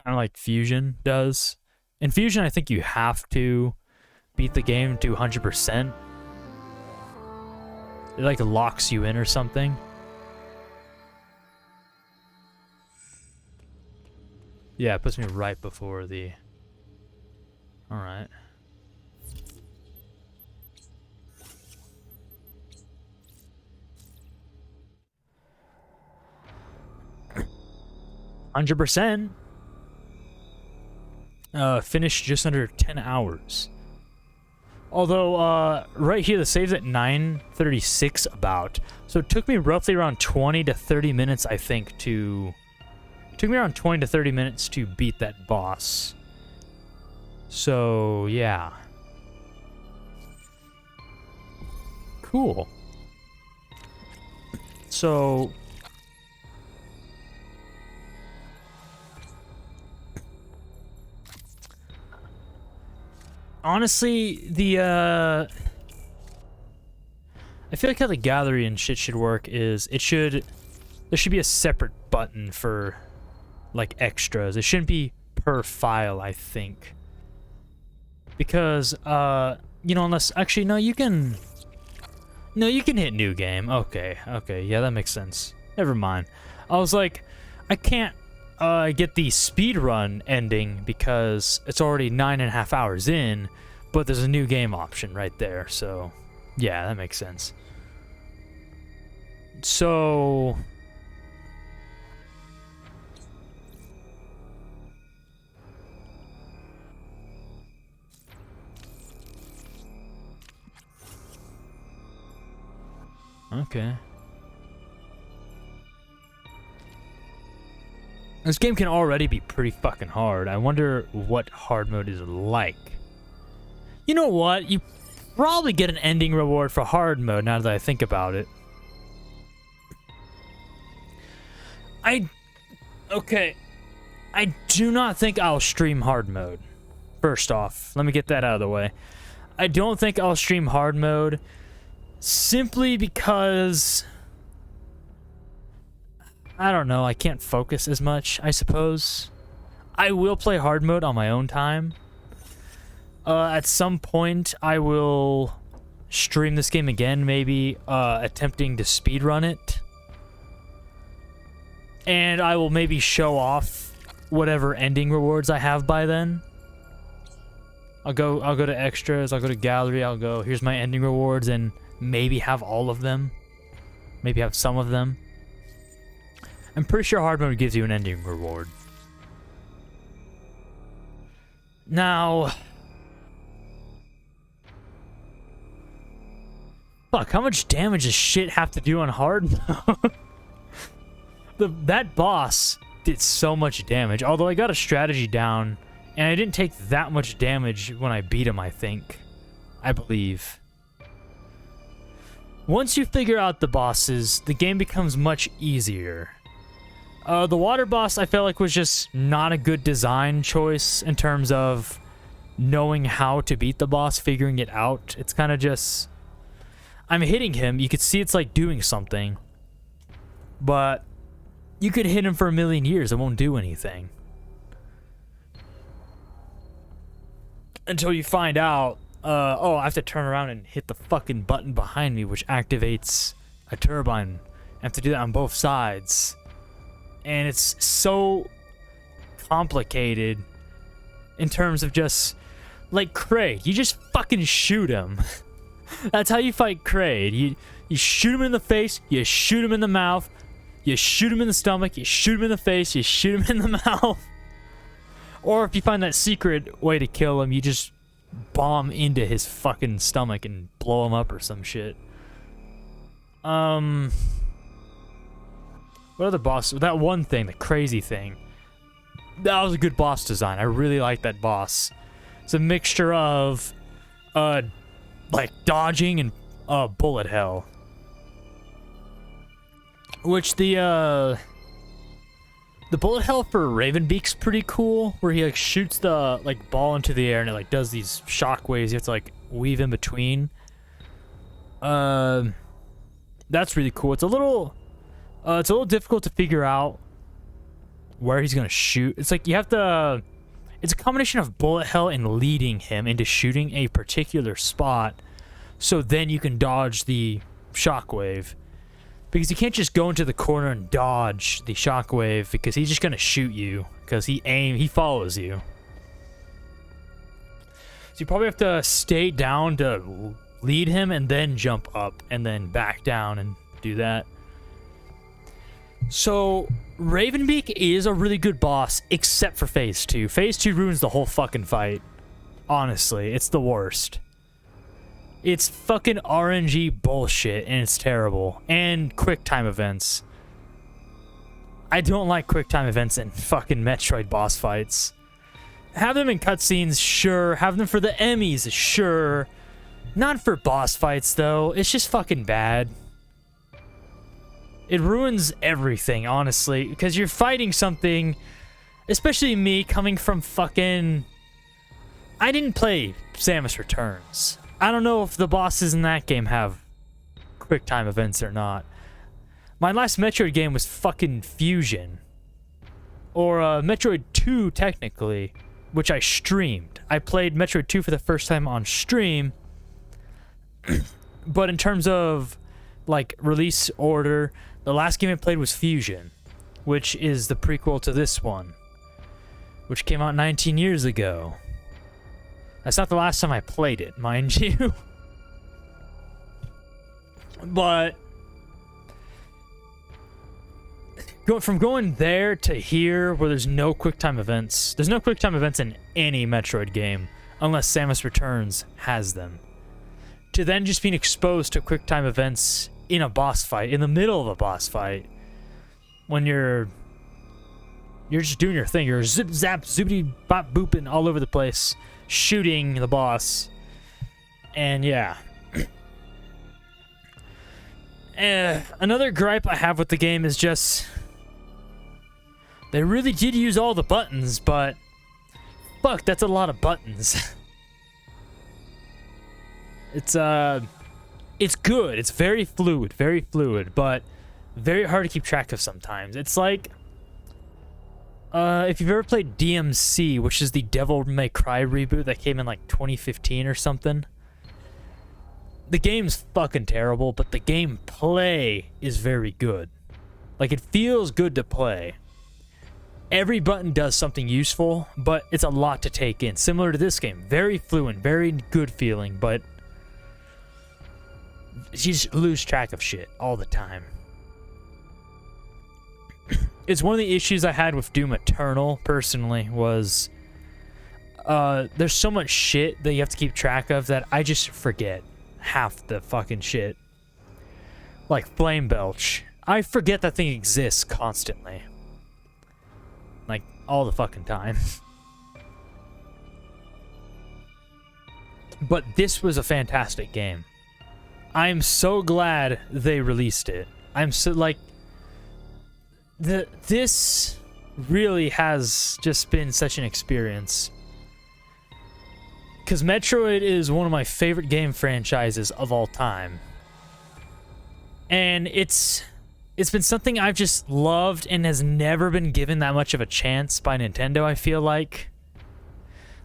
Kind of like Fusion does. In Fusion, I think you have to beat the game to 100%. It like locks you in or something. Yeah, it puts me right before the... Alright. %. Finished just under 10 hours. Although, right here, the save's at 9:36 about. So it took me roughly around 20 to 30 minutes, I think, to... It took me around 20 to 30 minutes to beat that boss. So, yeah. Cool. So... Honestly, the, I feel like how the gallery and shit should work is there should be a separate button for, like, extras. It shouldn't be per file, I think. Because, you know, unless, actually, no, you can hit new game. Okay, yeah, that makes sense. Never mind. I was like, I can't, get the speedrun ending because it's already 9.5 hours in, but there's a new game option right there, so yeah, that makes sense. So... Okay. This game can already be pretty fucking hard. I wonder what hard mode is like. You know what? You probably get an ending reward for hard mode now that I think about it. Okay. I do not think I'll stream hard mode. First off, let me get that out of the way. I don't think I'll stream hard mode simply because I don't know, I can't focus as much, I suppose. I will play hard mode on my own time. At some point, I will stream this game again, maybe attempting to speedrun it. And I will maybe show off whatever ending rewards I have by then. I'll go to extras, I'll go to gallery, I'll go, here's my ending rewards, and maybe have all of them. Maybe have some of them. I'm pretty sure hard mode gives you an ending reward. Now... Fuck, how much damage does shit have to do on hard mode? That boss did so much damage, although I got a strategy down, and I didn't take that much damage when I beat him, I think. I believe. Once you figure out the bosses, the game becomes much easier. The water boss, I felt like, was just not a good design choice in terms of knowing how to beat the boss, figuring it out. It's kind of just... I'm hitting him, you could see it's like doing something. But you could hit him for a million years, it won't do anything. Until you find out, oh, I have to turn around and hit the fucking button behind me, which activates a turbine. I have to do that on both sides. And it's so complicated in terms of just, like Kraid, you just fucking shoot him. That's how you fight Kraid. You shoot him in the face, you shoot him in the mouth, you shoot him in the stomach, you shoot him in the face, you shoot him in the mouth. Or if you find that secret way to kill him, you just bomb into his fucking stomach and blow him up or some shit. What other boss? That one thing, the crazy thing. That was a good boss design. I really like that boss. It's a mixture of, like dodging and bullet hell. Which the bullet hell for Ravenbeak's pretty cool, where he like shoots the like ball into the air and it like does these shockwaves. You have to like weave in between. That's really cool. It's a little difficult to figure out where he's gonna shoot. It's like you have to. It's a combination of bullet hell and leading him into shooting a particular spot, so then you can dodge the shockwave. Because you can't just go into the corner and dodge the shockwave because he's just gonna shoot you because he follows you. So you probably have to stay down to lead him and then jump up and then back down and do that. So Ravenbeak is a really good boss except for Phase 2. Phase 2 ruins the whole fucking fight. Honestly, it's the worst. It's fucking RNG bullshit, and it's terrible. And quick time events. I don't like quick time events in fucking Metroid boss fights. Have them in cutscenes, sure. Have them for the Emmys, sure. Not for boss fights, though. It's just fucking bad. It ruins everything, honestly, because you're fighting something, especially me coming from fucking... I didn't play Samus Returns. I don't know if the bosses in that game have quick time events or not. My last Metroid game was fucking Fusion. Or Metroid 2, technically, which I streamed. I played Metroid 2 for the first time on stream. But in terms of, like, release order, the last game I played was Fusion, which is the prequel to this one, which came out 19 years ago. That's not the last time I played it, mind you. But from going there to here, where there's no QuickTime events. There's no QuickTime events in any Metroid game, unless Samus Returns has them. To then just being exposed to QuickTime events in a boss fight, in the middle of a boss fight, when you're You're just doing your thing. You're zip zap zoopity bop booping all over the place, shooting the boss. And yeah. Another gripe I have with the game is just they really did use all the buttons, but fuck, that's a lot of buttons. It's good. It's very fluid, but very hard to keep track of sometimes. It's like if you've ever played DMC, which is the Devil May Cry reboot that came in like 2015 or something. The game's fucking terrible, but the gameplay is very good. Like, it feels good to play. Every button does something useful, but it's a lot to take in. Similar to this game. Very fluent, very good feeling, but you just lose track of shit all the time. It's one of the issues I had with Doom Eternal, personally, was there's so much shit that you have to keep track of that I just forget half the fucking shit. Like Flame Belch. I forget that thing exists constantly. Like, all the fucking time. But this was a fantastic game. I'm so glad they released it. I'm so, like... This really has just been such an experience. Because Metroid is one of my favorite game franchises of all time. And it's been something I've just loved and has never been given that much of a chance by Nintendo, I feel like.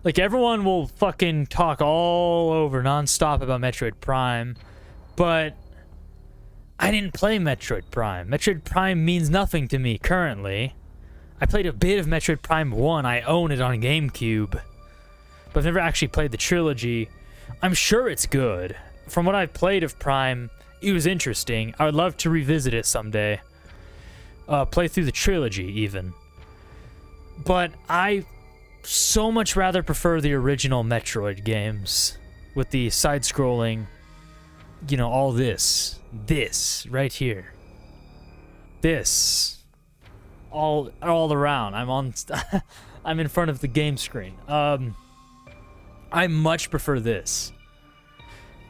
Like, everyone will fucking talk all over nonstop about Metroid Prime, but I didn't play Metroid Prime. Metroid Prime means nothing to me currently. I played a bit of Metroid Prime 1. I own it on GameCube. But I've never actually played the trilogy. I'm sure it's good. From what I've played of Prime, it was interesting. I would love to revisit it someday. Play through the trilogy, even. But I so much rather prefer the original Metroid games. With the side-scrolling, you know, all this. This, right here. This. All around. I'm in front of the game screen. I much prefer this.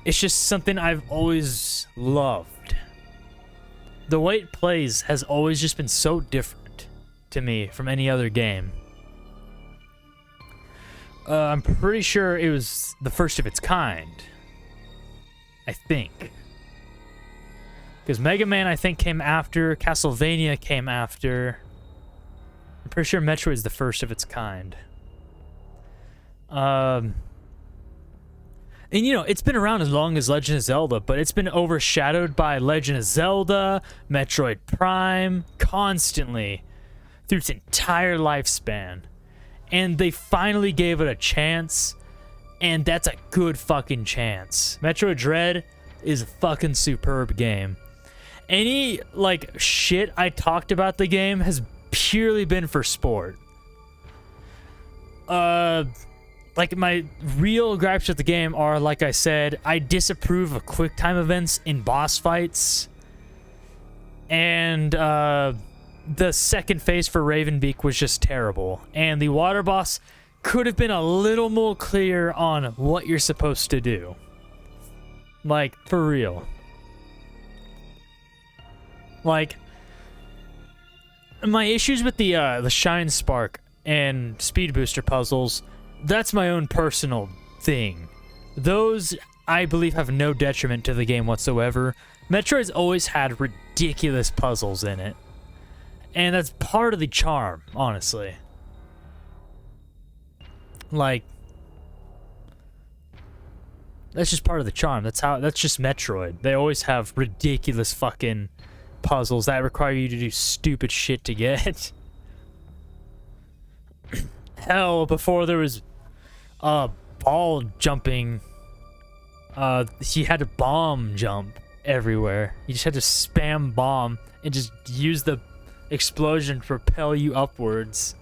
It's just something I've always loved. The way it plays has always just been so different to me from any other game. I'm pretty sure it was the first of its kind. I think. Because Mega Man, I think, came after. Castlevania came after. I'm pretty sure Metroid's the first of its kind. And, you know, it's been around as long as Legend of Zelda, but it's been overshadowed by Legend of Zelda, Metroid Prime, constantly, through its entire lifespan. And they finally gave it a chance, and that's a good fucking chance. Metroid Dread is a fucking superb game. Any, like, shit I talked about the game has purely been for sport. Like, my real gripes with the game are, like I said, I disapprove of quick time events in boss fights. And, the second phase for Ravenbeak was just terrible. And the water boss could have been a little more clear on what you're supposed to do. Like, for real. Like, my issues with the Shine Spark and Speed Booster puzzles, that's my own personal thing. Those, I believe, have no detriment to the game whatsoever. Metroid's always had ridiculous puzzles in it. And that's part of the charm, honestly. Like, that's just part of the charm. That's just Metroid. They always have ridiculous fucking puzzles that require you to do stupid shit to get. Hell, before there was ball jumping, he had to bomb jump everywhere. You just had to spam bomb and just use the explosion to propel you upwards.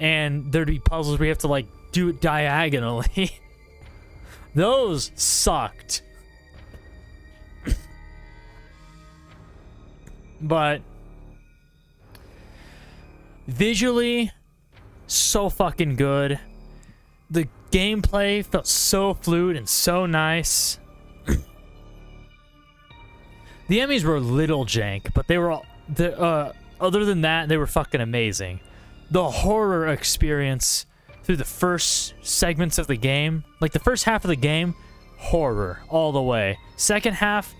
And there'd be puzzles where you have to, like, do it diagonally. Those sucked. Visually, so fucking good. The gameplay felt so fluid and so nice. The enemies were a little jank, but they were all... other than that, they were fucking amazing. The horror experience through the first segments of the game, like the first half of the game, horror all the way. Second half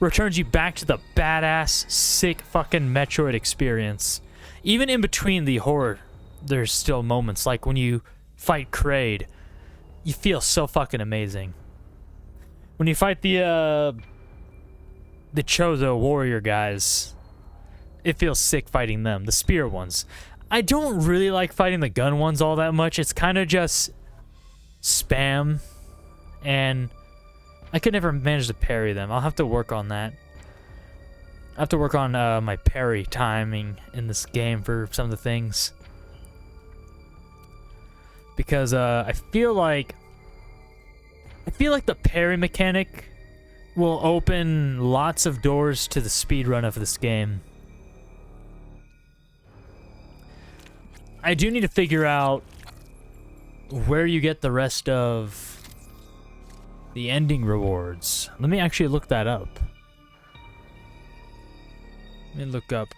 returns you back to the badass, sick fucking Metroid experience. Even in between the horror, there's still moments like when you fight Kraid. You feel so fucking amazing. When you fight the Chozo warrior guys, it feels sick fighting them. The spear ones. I don't really like fighting the gun ones all that much. It's kind of just spam, and I could never manage to parry them. I'll have to work on that. I have to work on my parry timing in this game for some of the things. Because I feel like the parry mechanic will open lots of doors to the speedrun of this game. I do need to figure out where you get the rest of the ending rewards. Let me actually look that up. Let me look up,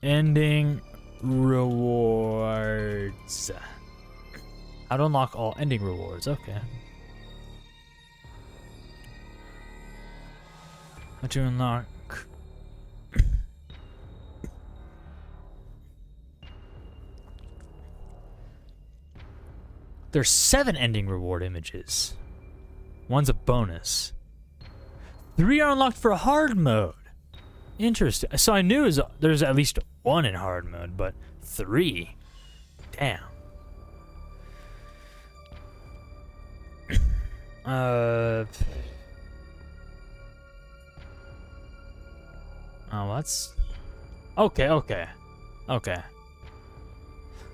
ending rewards. How to unlock all ending rewards. Okay. How to unlock... There's 7 ending reward images. One's a bonus. 3 are unlocked for hard mode. Interesting. So I knew there's at least 1 in hard mode, but 3? Damn. Oh, that's... Okay. I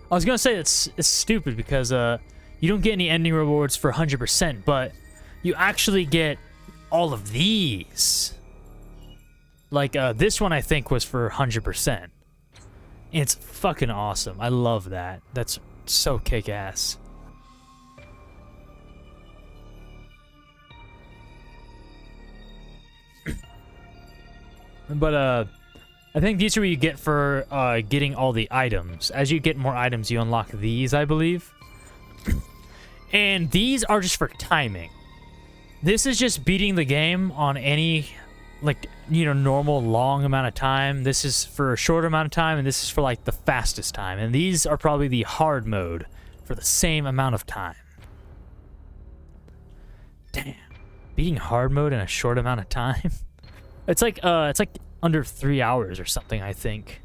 was gonna say it's stupid because, you don't get any ending rewards for 100%, but you actually get all of these. Like, this one I think was for 100%. It's fucking awesome. I love that. That's so kick-ass. But, I think these are what you get for, getting all the items. As you get more items, you unlock these, I believe. And these are just for timing. This is just beating the game on any, like, you know, normal long amount of time. This is for a short amount of time, and this is for, like, the fastest time. And these are probably the hard mode for the same amount of time. Damn. Beating hard mode in a short amount of time? It's like under 3 hours or something, I think.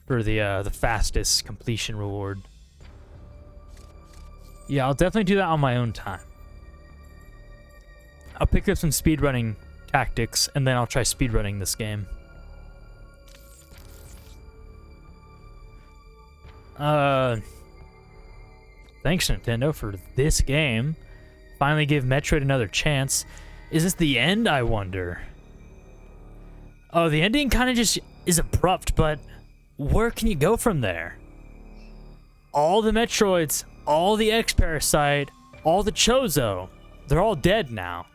For the fastest completion reward. Yeah, I'll definitely do that on my own time. I'll pick up some speedrunning tactics, and then I'll try speedrunning this game. Thanks, Nintendo, for this game. Finally give Metroid another chance. Is this the end, I wonder? Oh, the ending kind of just is abrupt, but where can you go from there? All the Metroids, all the X-Parasite, all the Chozo, they're all dead now.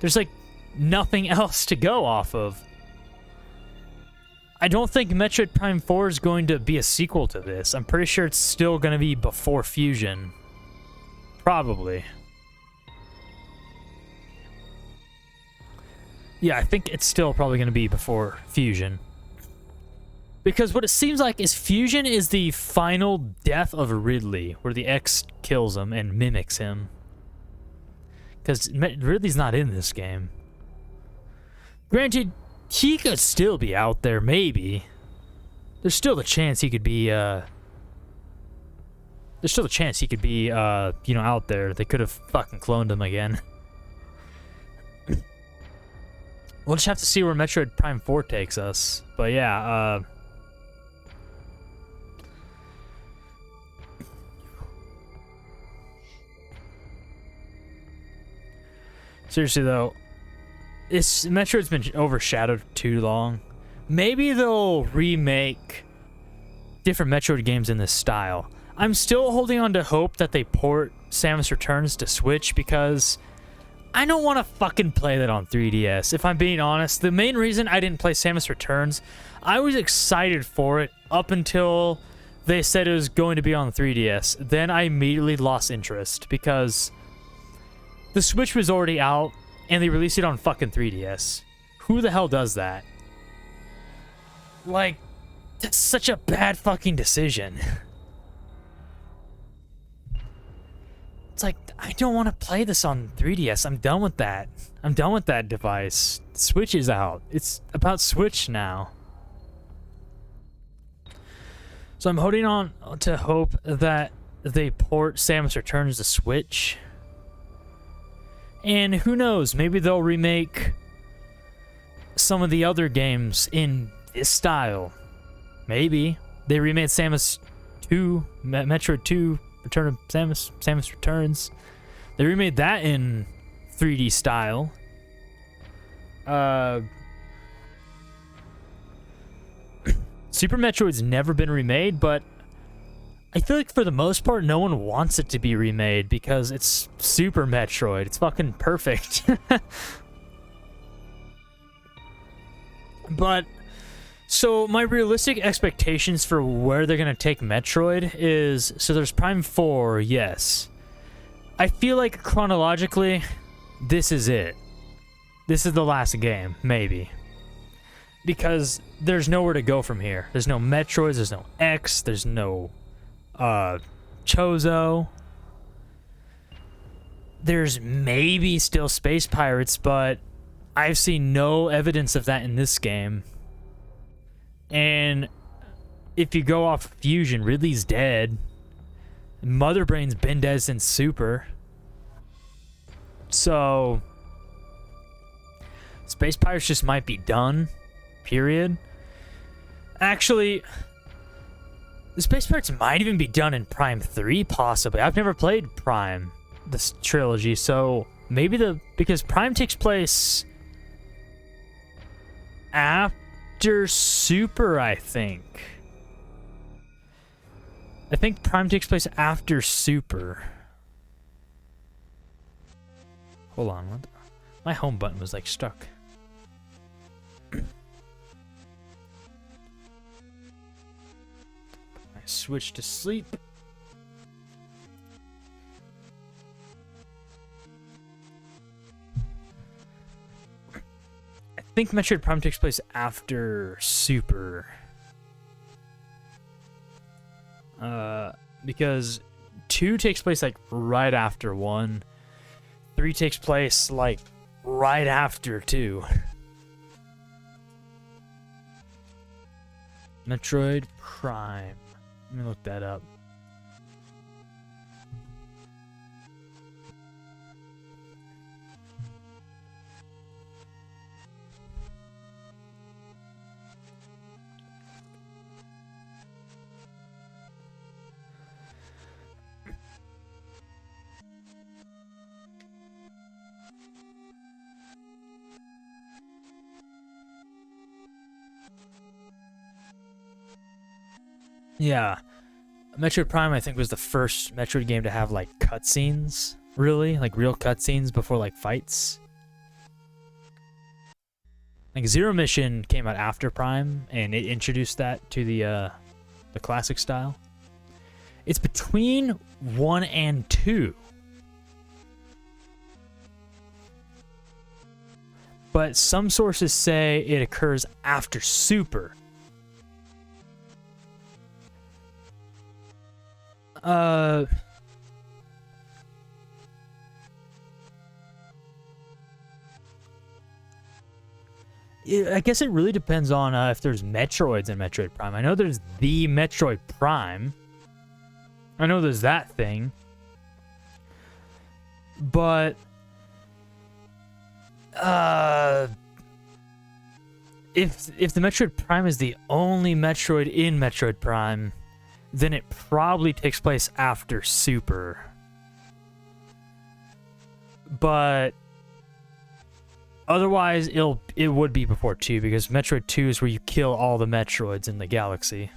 There's, like, nothing else to go off of. I don't think Metroid Prime 4 is going to be a sequel to this. I'm pretty sure it's still going to be before Fusion. Probably. Yeah, I think it's still probably going to be before Fusion. Because what it seems like is Fusion is the final death of Ridley, where the X kills him and mimics him. Because Ridley's not in this game. Granted, he could still be out there, maybe. There's still the chance he could be, you know, out there. They could have fucking cloned him again. We'll just have to see where Metroid Prime 4 takes us. But yeah, seriously though, Metroid's been overshadowed too long. Maybe they'll remake different Metroid games in this style. I'm still holding on to hope that they port Samus Returns to Switch because I don't want to fucking play that on 3DS. If I'm being honest, the main reason I didn't play Samus Returns, I was excited for it up until they said it was going to be on 3DS. Then I immediately lost interest because the Switch was already out and they released it on fucking 3DS. Who the hell does that? Like, that's such a bad fucking decision. It's like, I don't want to play this on 3DS. I'm done with that. I'm done with that device. Switch is out. It's about Switch now. So I'm holding on to hope that they port Samus Returns to Switch. And who knows, maybe they'll remake some of the other games in this style. Maybe. They remade Samus 2, Metroid 2, Return of Samus Returns. They remade that in 3D style. Super Metroid's never been remade, but I feel like for the most part, no one wants it to be remade because it's Super Metroid. It's fucking perfect. But, so my realistic expectations for where they're going to take Metroid is, so there's Prime 4, yes. I feel like chronologically, this is it. This is the last game, maybe. Because there's nowhere to go from here. There's no Metroids, there's no X, there's no Chozo. There's maybe still Space Pirates, but I've seen no evidence of that in this game. And if you go off Fusion, Ridley's dead. Mother Brain's been dead since Super. So Space Pirates just might be done. Period. Actually, the Space Pirates might even be done in Prime 3, possibly. I've never played Prime, this trilogy, so maybe because Prime takes place after Super, I think. I think Prime takes place after Super. Hold on, what? My home button was like stuck. I switched to sleep. I think Metroid Prime takes place after Super. Because 2 takes place like right after 1. 3 takes place like right after 2. Metroid Prime. Let me look that up. Yeah. Metroid Prime, I think, was the first Metroid game to have, like, cutscenes, really. Like, real cutscenes before, like, fights. Like, Zero Mission came out after Prime, and it introduced that to the classic style. It's between 1 and 2. But some sources say it occurs after Super. I guess it really depends on if there's Metroids in Metroid Prime. I know there's the Metroid Prime. I know there's that thing. But if the Metroid Prime is the only Metroid in Metroid Prime, then it probably takes place after Super. But Otherwise, it would be before 2, because Metroid 2 is where you kill all the Metroids in the galaxy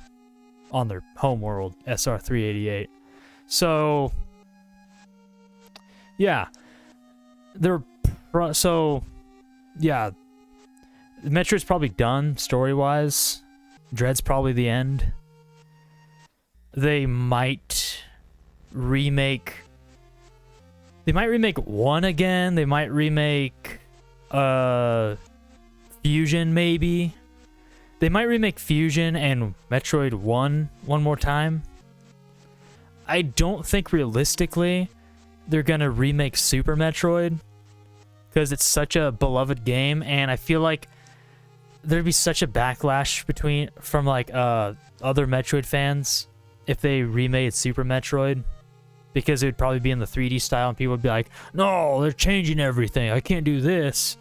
on their homeworld, SR388. So, yeah. Metroid's probably done, story-wise. Dread's probably the end. They might remake 1 again. They might remake Fusion, maybe. They might remake Fusion and Metroid 1 one more time. I don't think realistically they're gonna remake Super Metroid, because it's such a beloved game, and I feel like there'd be such a backlash from like other Metroid fans if they remade Super Metroid, because it would probably be in the 3D style, and people would be like, no, they're changing everything, I can't do this.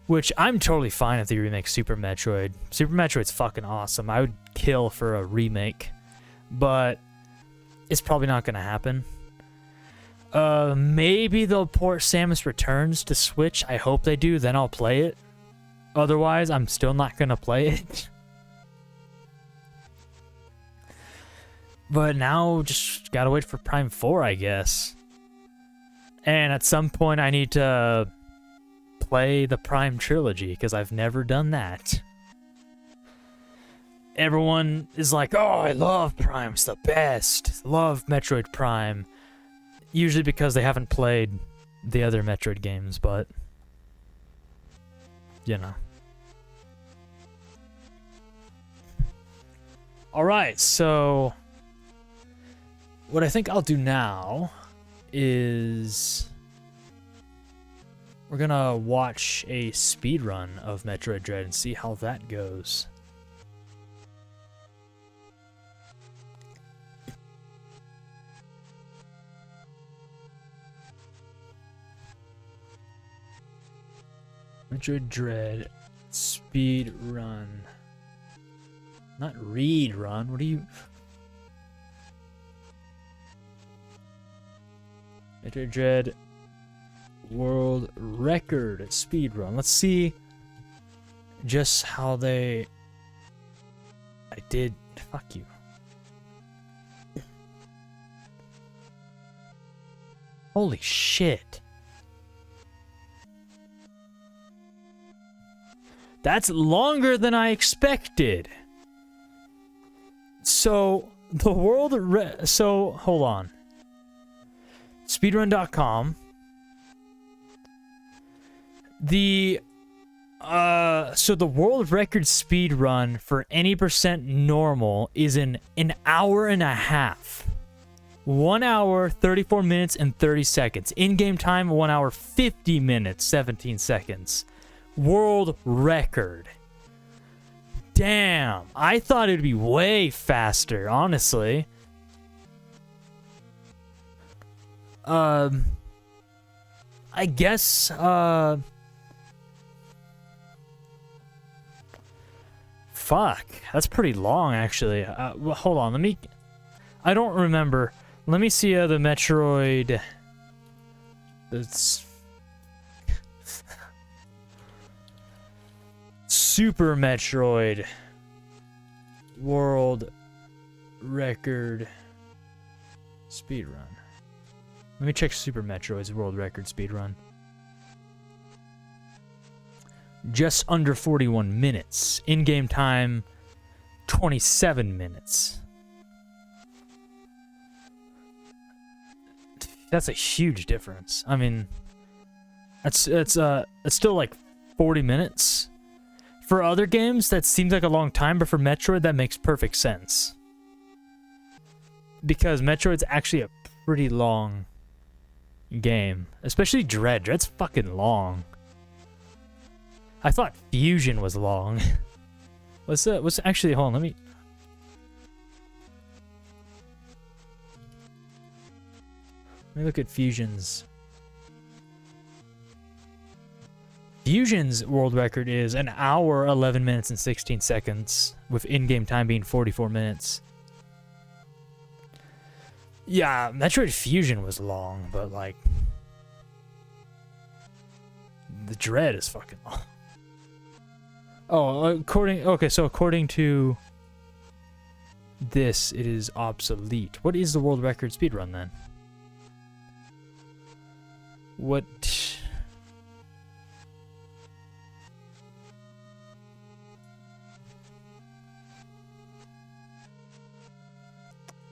Which I'm totally fine if they remake Super Metroid. Super Metroid's fucking awesome. I would kill for a remake, but it's probably not gonna happen. Maybe they'll port Samus Returns to Switch. I hope they do, then I'll play it. Otherwise, I'm still not gonna play it. But now, just gotta wait for Prime 4, I guess. And at some point, I need to play the Prime trilogy, because I've never done that. Everyone is like, oh, I love Prime, it's the best. Love Metroid Prime. Usually because they haven't played the other Metroid games, but, you know. Alright, so what I think I'll do now is we're gonna watch a speedrun of Metroid Dread and see how that goes. Metroid Dread speed run. Not read run. What are you? Metroid Dread world record speed run. Let's see just how they. I did. Fuck you. Holy shit. That's longer than I expected. So, the world... So, hold on. Speedrun.com. So the world record speed run for any percent normal is an hour and a half. 1 hour, 34 minutes, and 30 seconds. In-game time, 1 hour, 50 minutes, 17 seconds. World record. Damn, I thought it'd be way faster, honestly. I guess, fuck, that's pretty long, actually. Well, hold on, I don't remember. Let me see the Metroid... It's... Super Metroid world record speedrun. Let me check Super Metroid's world record speedrun. Just under 41 minutes. In-game time, 27 minutes. That's a huge difference. I mean, it's still like 40 minutes. For other games, that seems like a long time, but for Metroid, that makes perfect sense. Because Metroid's actually a pretty long game. Especially Dread. Dread's fucking long. I thought Fusion was long. What's actually, hold on, let me look at Fusion's. Fusion's world record is 1 hour, 11 minutes, and 16 seconds, with in-game time being 44 minutes. Yeah, Metroid Fusion was long, but like... the dread is fucking long. Oh, according to this, it is obsolete. What is the world record speedrun then? What?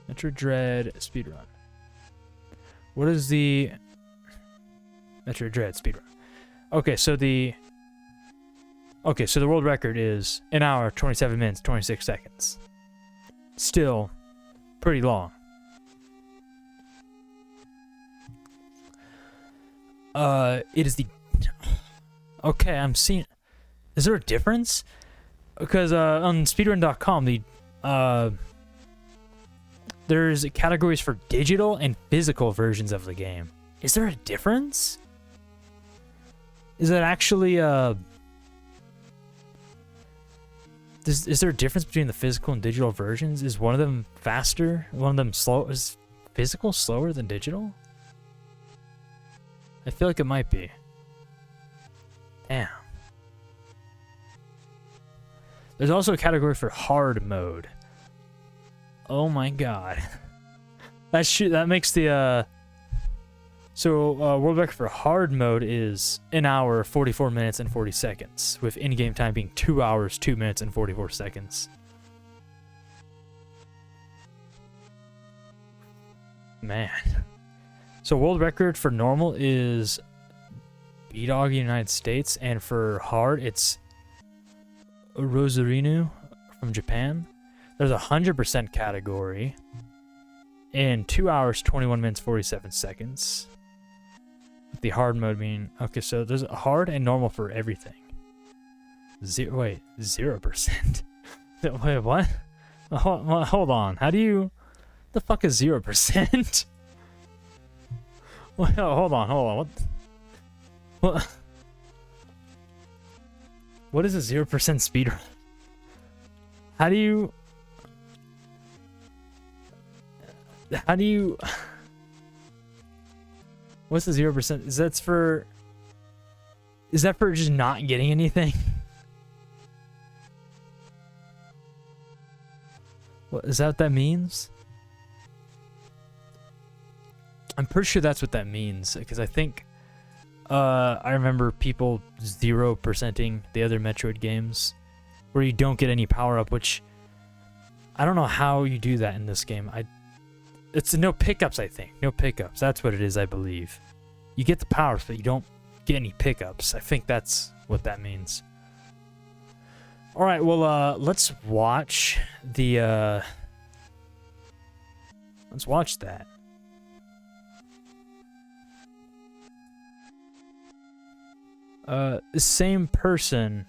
Metroid Dread speedrun. What is the Metroid Dread speedrun? Okay, so the world record is 1 hour, 27 minutes, 26 seconds. Still pretty long. It is the... Okay, I'm seeing... Is there a difference? Because on speedrun.com, there's categories for digital and physical versions of the game. Is there a difference? Is that actually is there a difference between the physical and digital versions? Is one of them faster? One of them slow? Is physical slower than digital? I feel like it might be. Damn. There's also a category for hard mode. Oh my god. That makes the world record for hard mode is 1 hour, 44 minutes, and 40 seconds, with in-game time being 2 hours, 2 minutes, and 44 seconds. Man. So world record for normal is B-Dog United States, and for hard, it's Rosarinu from Japan. There's a 100% category in 2 hours, 21 minutes, 47 seconds. The hard mode being... Okay, so there's a hard and normal for everything. 0%? Wait, what? Hold on. How do you... The fuck is 0%? Wait, hold on. What is a 0% speedrun? How do you... What's the 0%? Is that for just not getting anything? What is that? What that means? I'm pretty sure that's what that means, because I think I remember people 0%ing the other Metroid games where you don't get any power up, which I don't know how you do that in this game. It's no pickups, I think. No pickups. That's what it is, I believe. You get the powers, but you don't get any pickups. I think that's what that means. Alright, well, let's watch the, let's watch that. The same person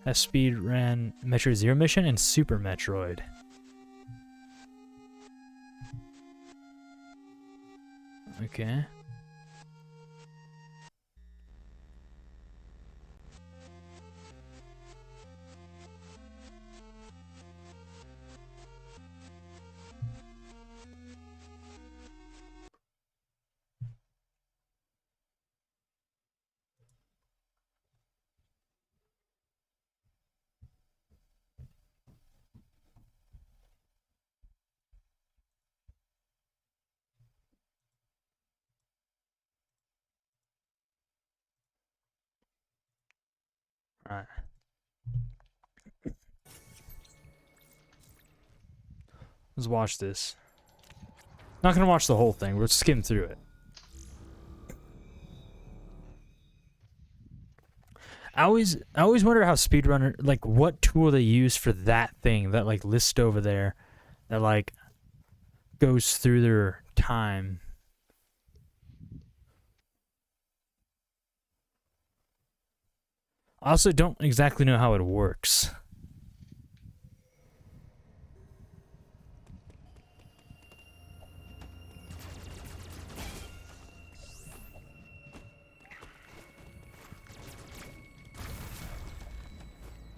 has speedran Metroid Zero Mission and Super Metroid. Okay. Alright. Let's watch this. Not gonna watch the whole thing, we'll skim through it. I always wonder how speedrunner, like, what tool they use for that thing, that like list over there that like goes through their time. I also don't exactly know how it works.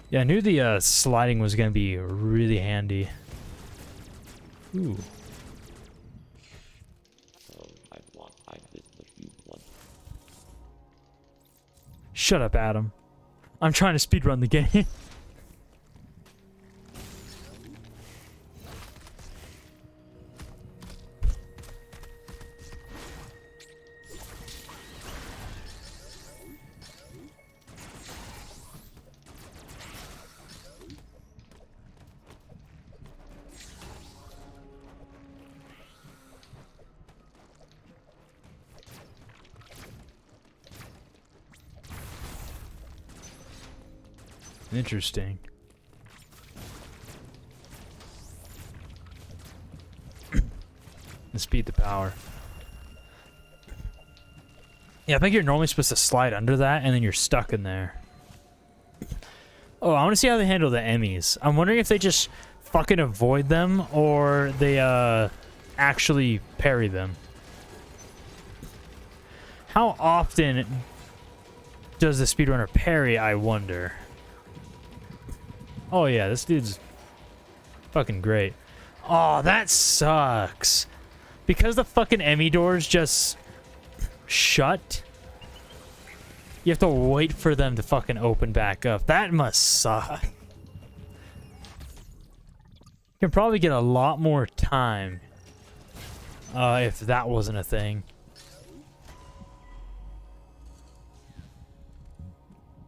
Yeah, I knew the sliding was going to be really handy. Ooh. Shut up, Adam. I'm trying to speedrun the game. Interesting. The speed, the power. Yeah, I think you're normally supposed to slide under that, and then you're stuck in there. Oh, I want to see how they handle the Emmys. I'm wondering if they just fucking avoid them, or they actually parry them. How often does the speedrunner parry, I wonder? Oh yeah, this dude's fucking great. Oh, that sucks. Because the fucking Emmy doors just shut, you have to wait for them to fucking open back up. That must suck. You can probably get a lot more time if that wasn't a thing.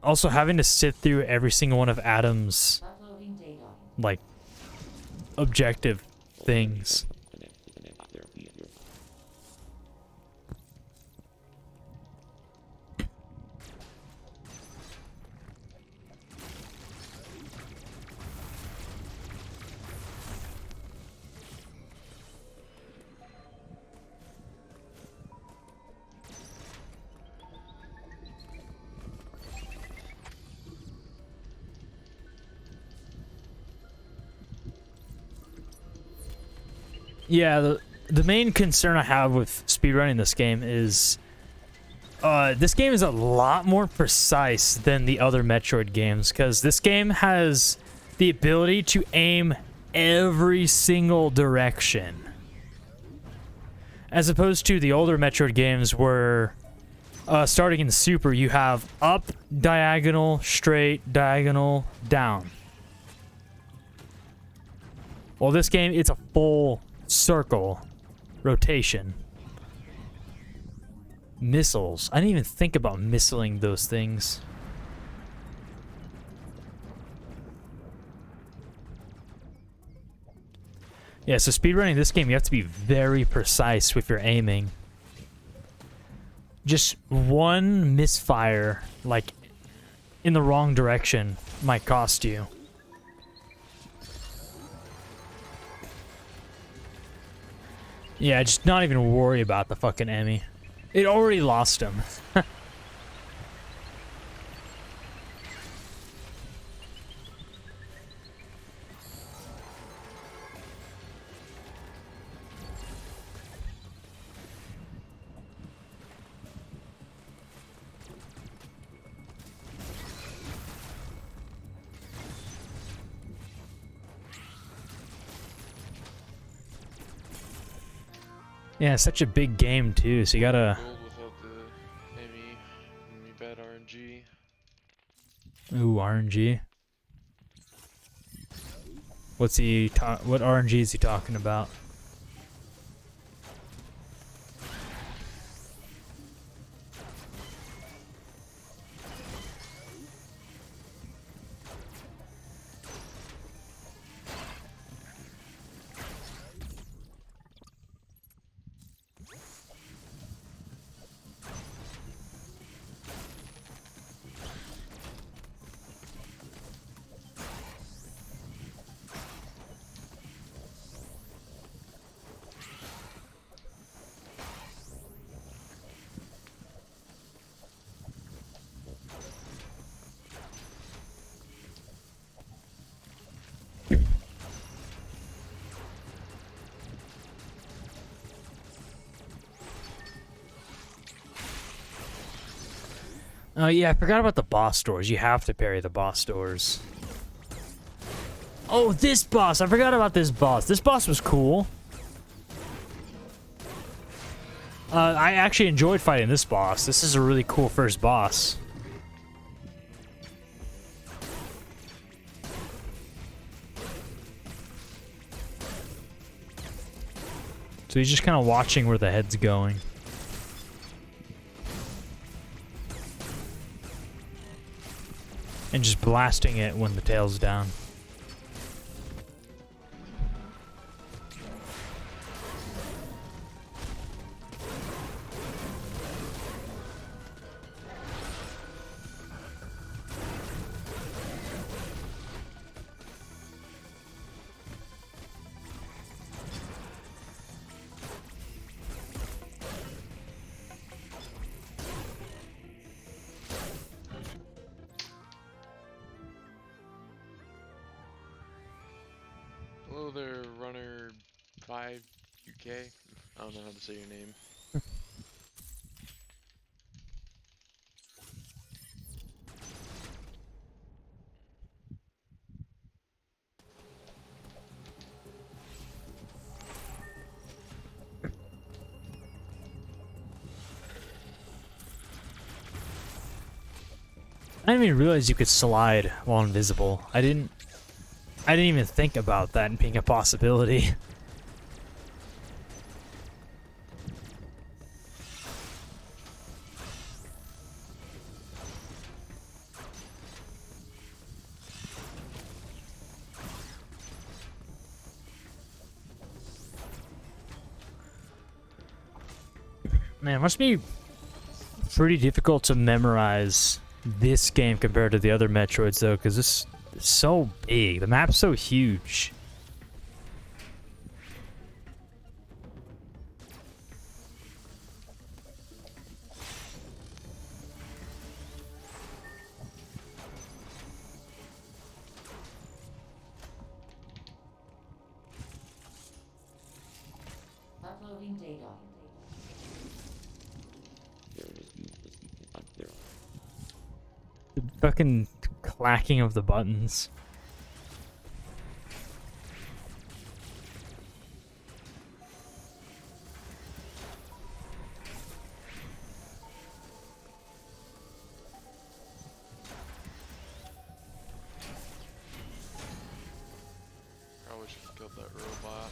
Also, having to sit through every single one of Adam's, like, objective things. Yeah, the main concern I have with speedrunning this game is this game is a lot more precise than the other Metroid games, because this game has the ability to aim every single direction, as opposed to the older Metroid games where starting in Super you have up, diagonal, straight, diagonal, down. Well, this game, it's a full circle rotation. Missiles. I didn't even think about missiling those things. Yeah, so speedrunning this game, you have to be very precise with your aiming. Just one misfire, like, in the wrong direction might cost you. Yeah, just not even worry about the fucking Emmy. It already lost him. Yeah, it's such a big game too, so you gotta... Without the Emmy bad RNG. Ooh, RNG. What's he what RNG is he talking about? Oh yeah, I forgot about the boss doors. You have to parry the boss doors. Oh, this boss! I forgot about this boss. This boss was cool. I actually enjoyed fighting this boss. This is a really cool first boss. So he's just kind of watching where the head's going. And just blasting it when the tail's down. Hello there, Runner 5 UK. I don't know how to say your name. I didn't even realize you could slide while invisible. I didn't even think about that being a possibility. Man, it must be pretty difficult to memorize this game compared to the other Metroids, though, because this is so big. The map's so huge. Uploading data. There is useless up there. The fucking clacking of the buttons. Probably should have killed that robot.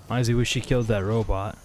Why does he wish he killed that robot?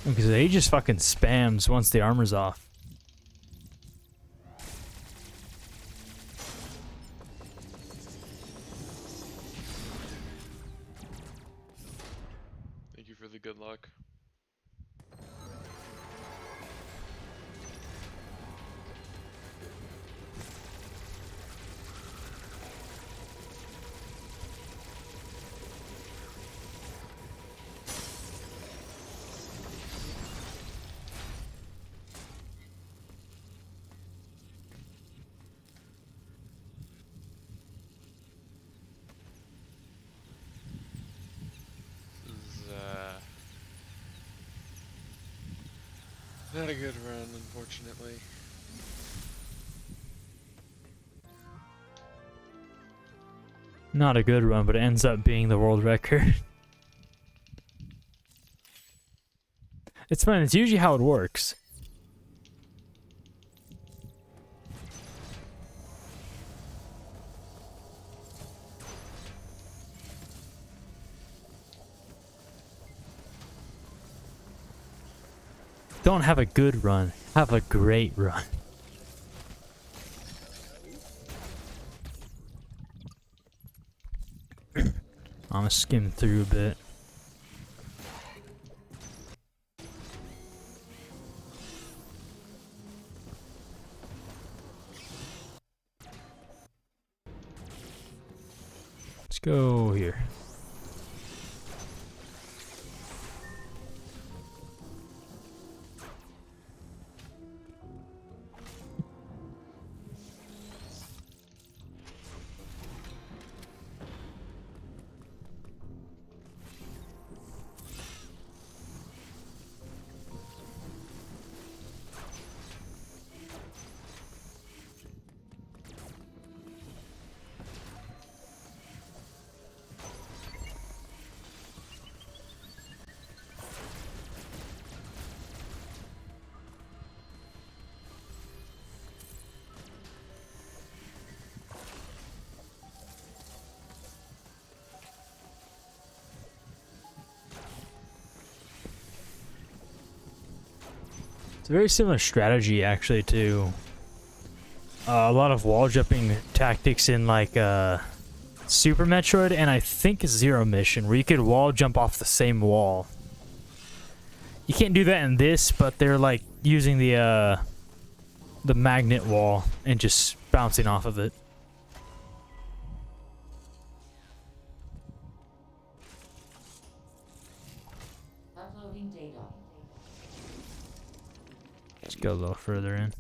Because he just fucking spams once the armor's off. Thank you for the good luck. Not a good run, unfortunately. Not a good run, but it ends up being the world record. It's fun. It's usually how it works. Don't have a good run. Have a great run. I'm gonna skim through a bit. Let's go here. It's a very similar strategy, actually, to a lot of wall jumping tactics in like Super Metroid and I think Zero Mission, where you could wall jump off the same wall. You can't do that in this, but they're like using the magnet wall and just bouncing off of it. Uploading data. Let's go a little further in.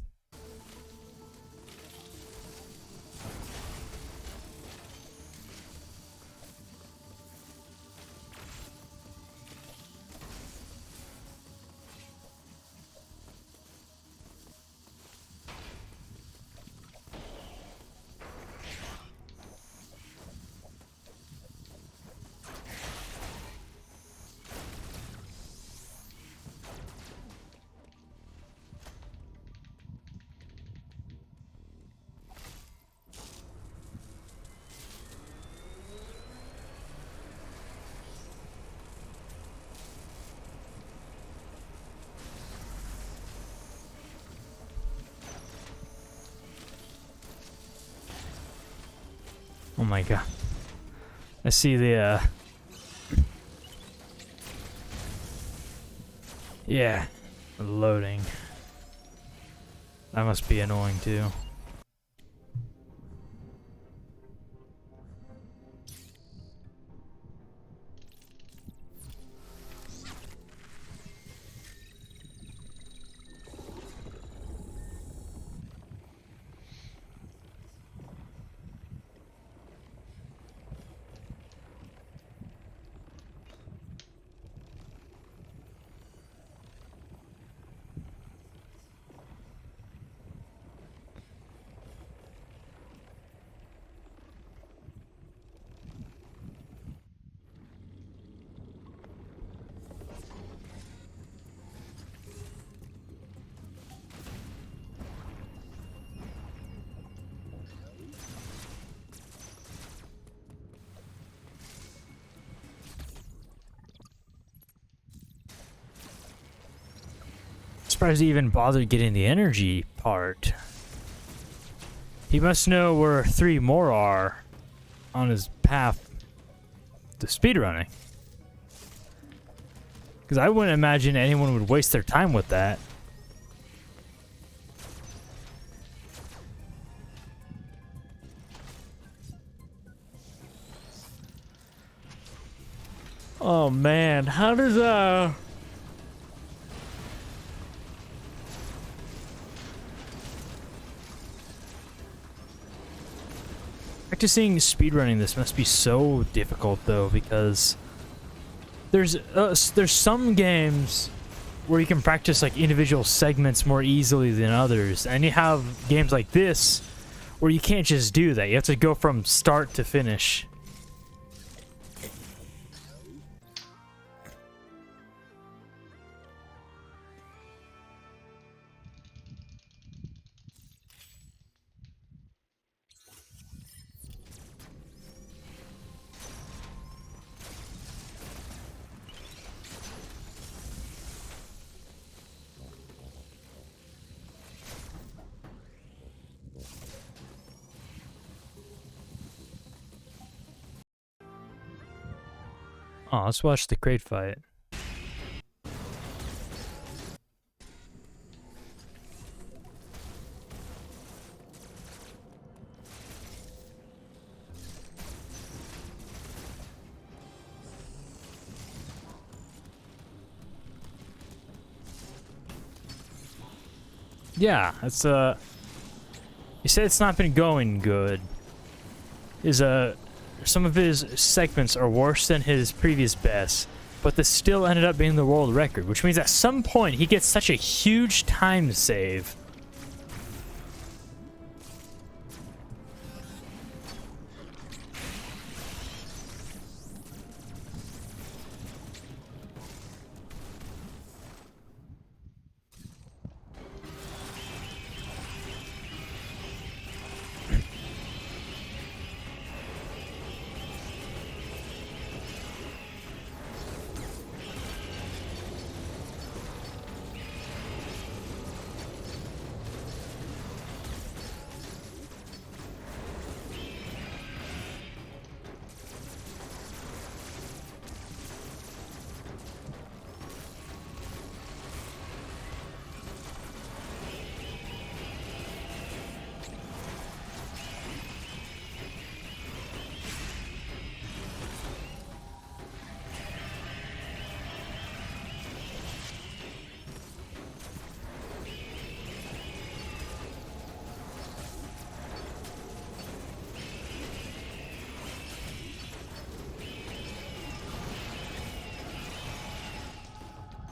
Oh my god. I see the, yeah, loading. That must be annoying too. Surprised he even bothered getting the energy part. He must know where 3 more are on his path to speedrunning. Because I wouldn't imagine anyone would waste their time with that. Oh man, how does practicing speedrunning this must be so difficult though, because there's some games where you can practice like individual segments more easily than others, and you have games like this where you can't just do that. You have to go from start to finish. Oh, let's watch the crate fight. Yeah, it's you said it's not been going good. Some of his segments are worse than his previous best, but this still ended up being the world record, which means at some point he gets such a huge time save.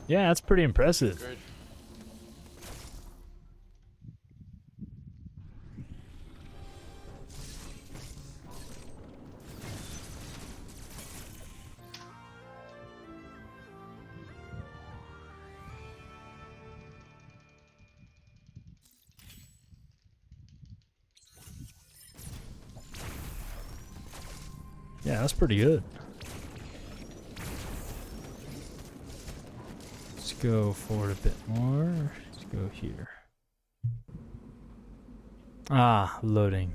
Yeah, that's pretty impressive. Great. Yeah, that's pretty good. Let's go forward a bit more. Let's go here. Ah, loading.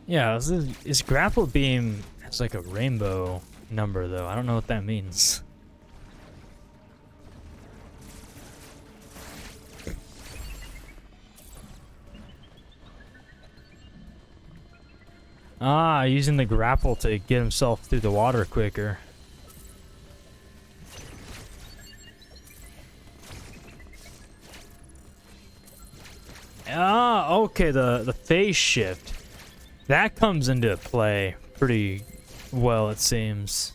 Yeah, this grapple beam has like a rainbow number though. I don't know what that means. Ah, using the grapple to get himself through the water quicker. Ah, okay, the phase shift. That comes into play pretty well, it seems.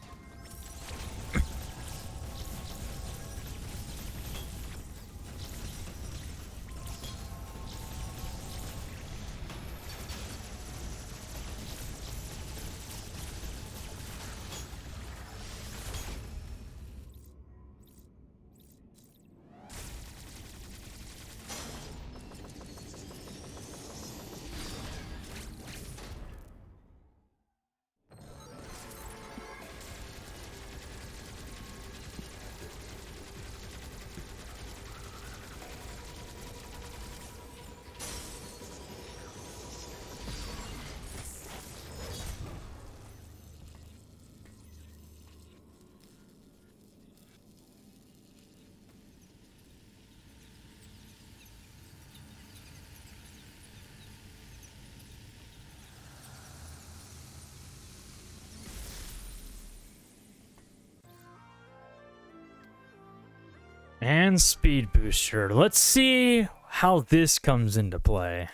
And speed booster. Let's see how this comes into play.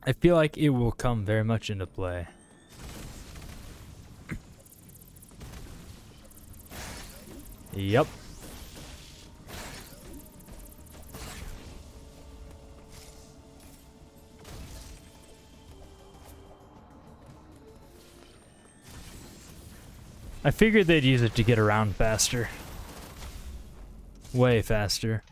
I feel like it will come very much into play. Yep. I figured they'd use it to get around faster. Way faster.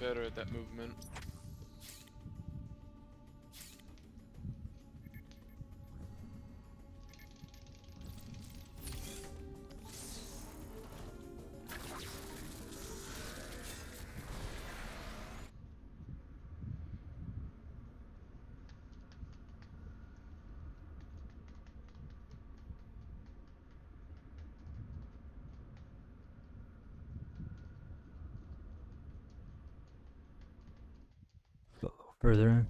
Better at that movement. A little further in.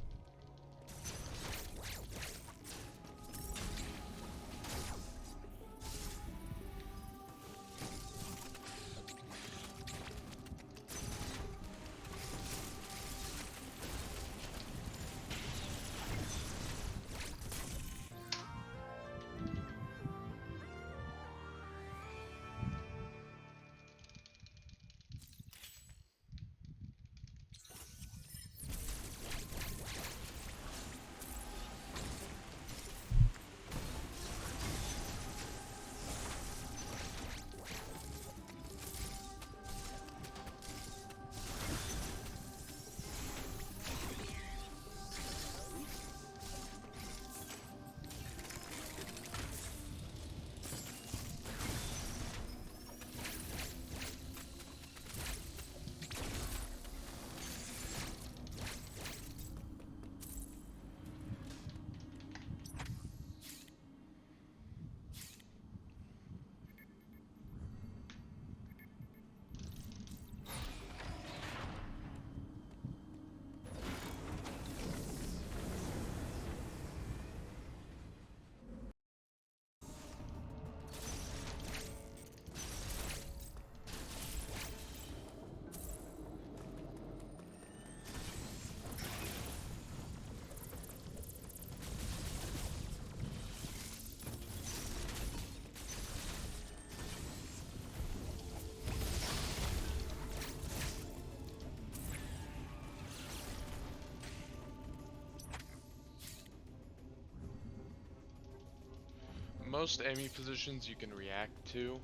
most enemy positions you can react to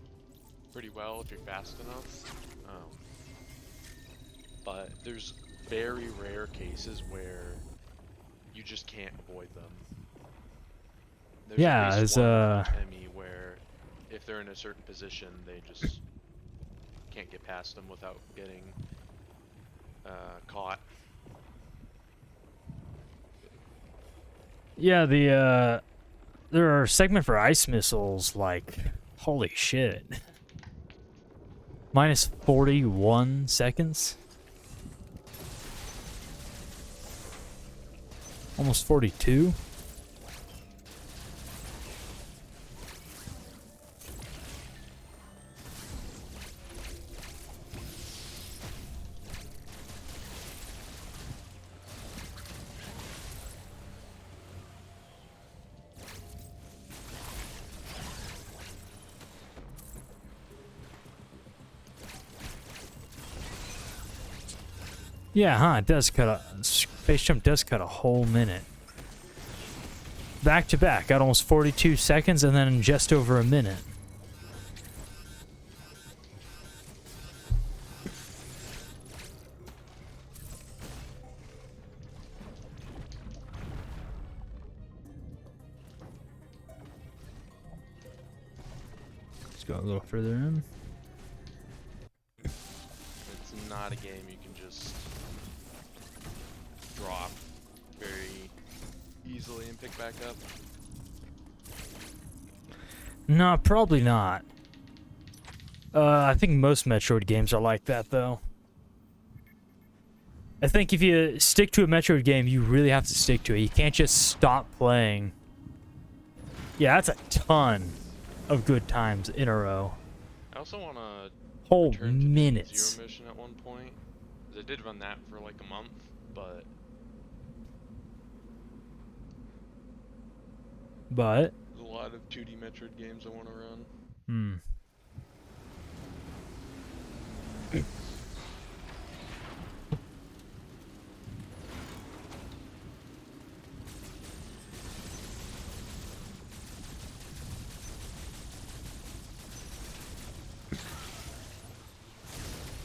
pretty well if you're fast enough. But there's very rare cases where you just can't avoid them. There's Yeah, at least as one enemy where if they're in a certain position, they just can't get past them without getting caught. yeah, there are segment for ice missiles like holy shit. Minus 41 seconds. Almost 42. Yeah, huh? It does cut a space jump does cut a whole minute. Back to back, got almost 42 seconds, and then just over a minute. Let's go a little further in. It's not a game you can just drop very easily and pick back up. No, probably not. I think most Metroid games are like that, though. I think if you stick to a Metroid game, you really have to stick to it. You can't just stop playing. Yeah, that's a ton of good times in a row. I also want to Whole return to minutes. Zero Mission at one point. 'Cause I did run that for like a month, but But, there's a lot of 2D Metroid games I want to run.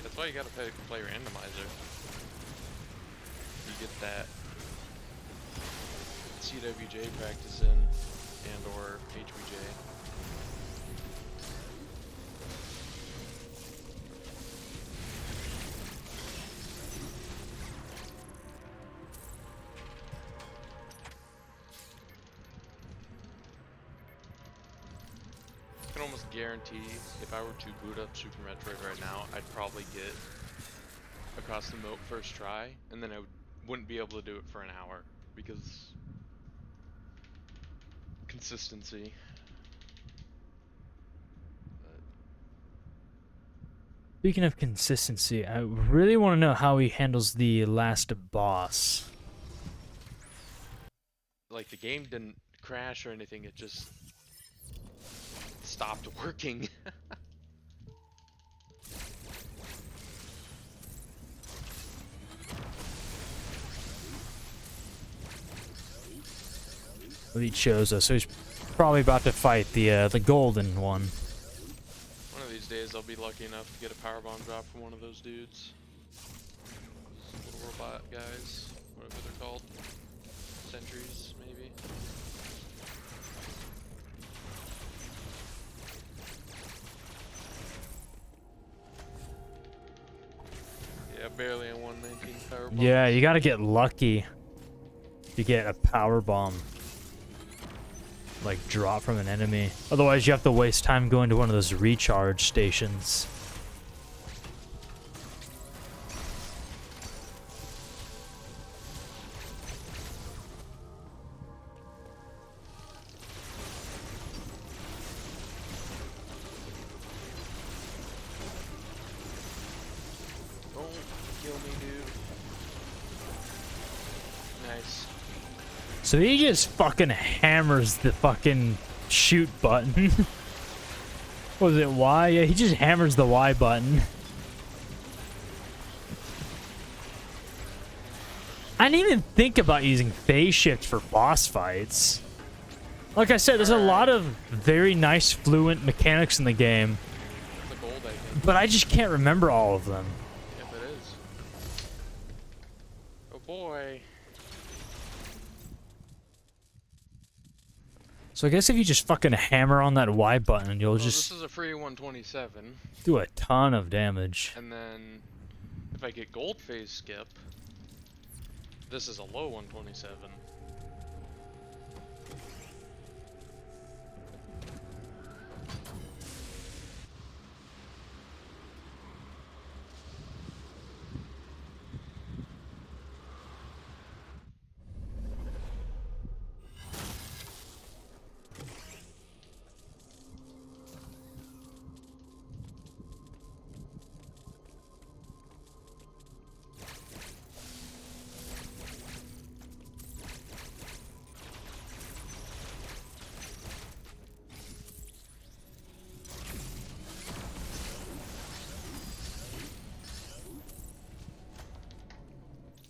That's why you gotta play randomizer. You get that CWJ practice in, and or HBJ. I can almost guarantee if I were to boot up Super Metroid right now, I'd probably get across the moat first try, and then I wouldn't be able to do it for an hour because consistency. Speaking of consistency, I really want to know how he handles the last boss. Like the game didn't crash or anything, it just stopped working. What he chose us, so he's probably about to fight the golden one. One of these days I'll be lucky enough to get a power bomb drop from one of those dudes. Those little robot guys, whatever they're called. Sentries, maybe. Yeah, barely a 119 power bomb. Yeah, you gotta get lucky to get a power bomb. Like, drop from an enemy. Otherwise, you have to waste time going to one of those recharge stations. Don't kill me, dude. Nice. So he just fucking hammers the fucking shoot button. Was it Y? Yeah, he just hammers the Y button. I didn't even think about using phase shift for boss fights. Like I said, there's a lot of very nice, fluent mechanics in the game, The gold, I think. but I just can't remember all of them. Yep, it is. Oh boy. So I guess if you just fucking hammer on that Y button, you'll Well, just this is a free 127, do a ton of damage. and then if I get gold phase skip, this is a low 127.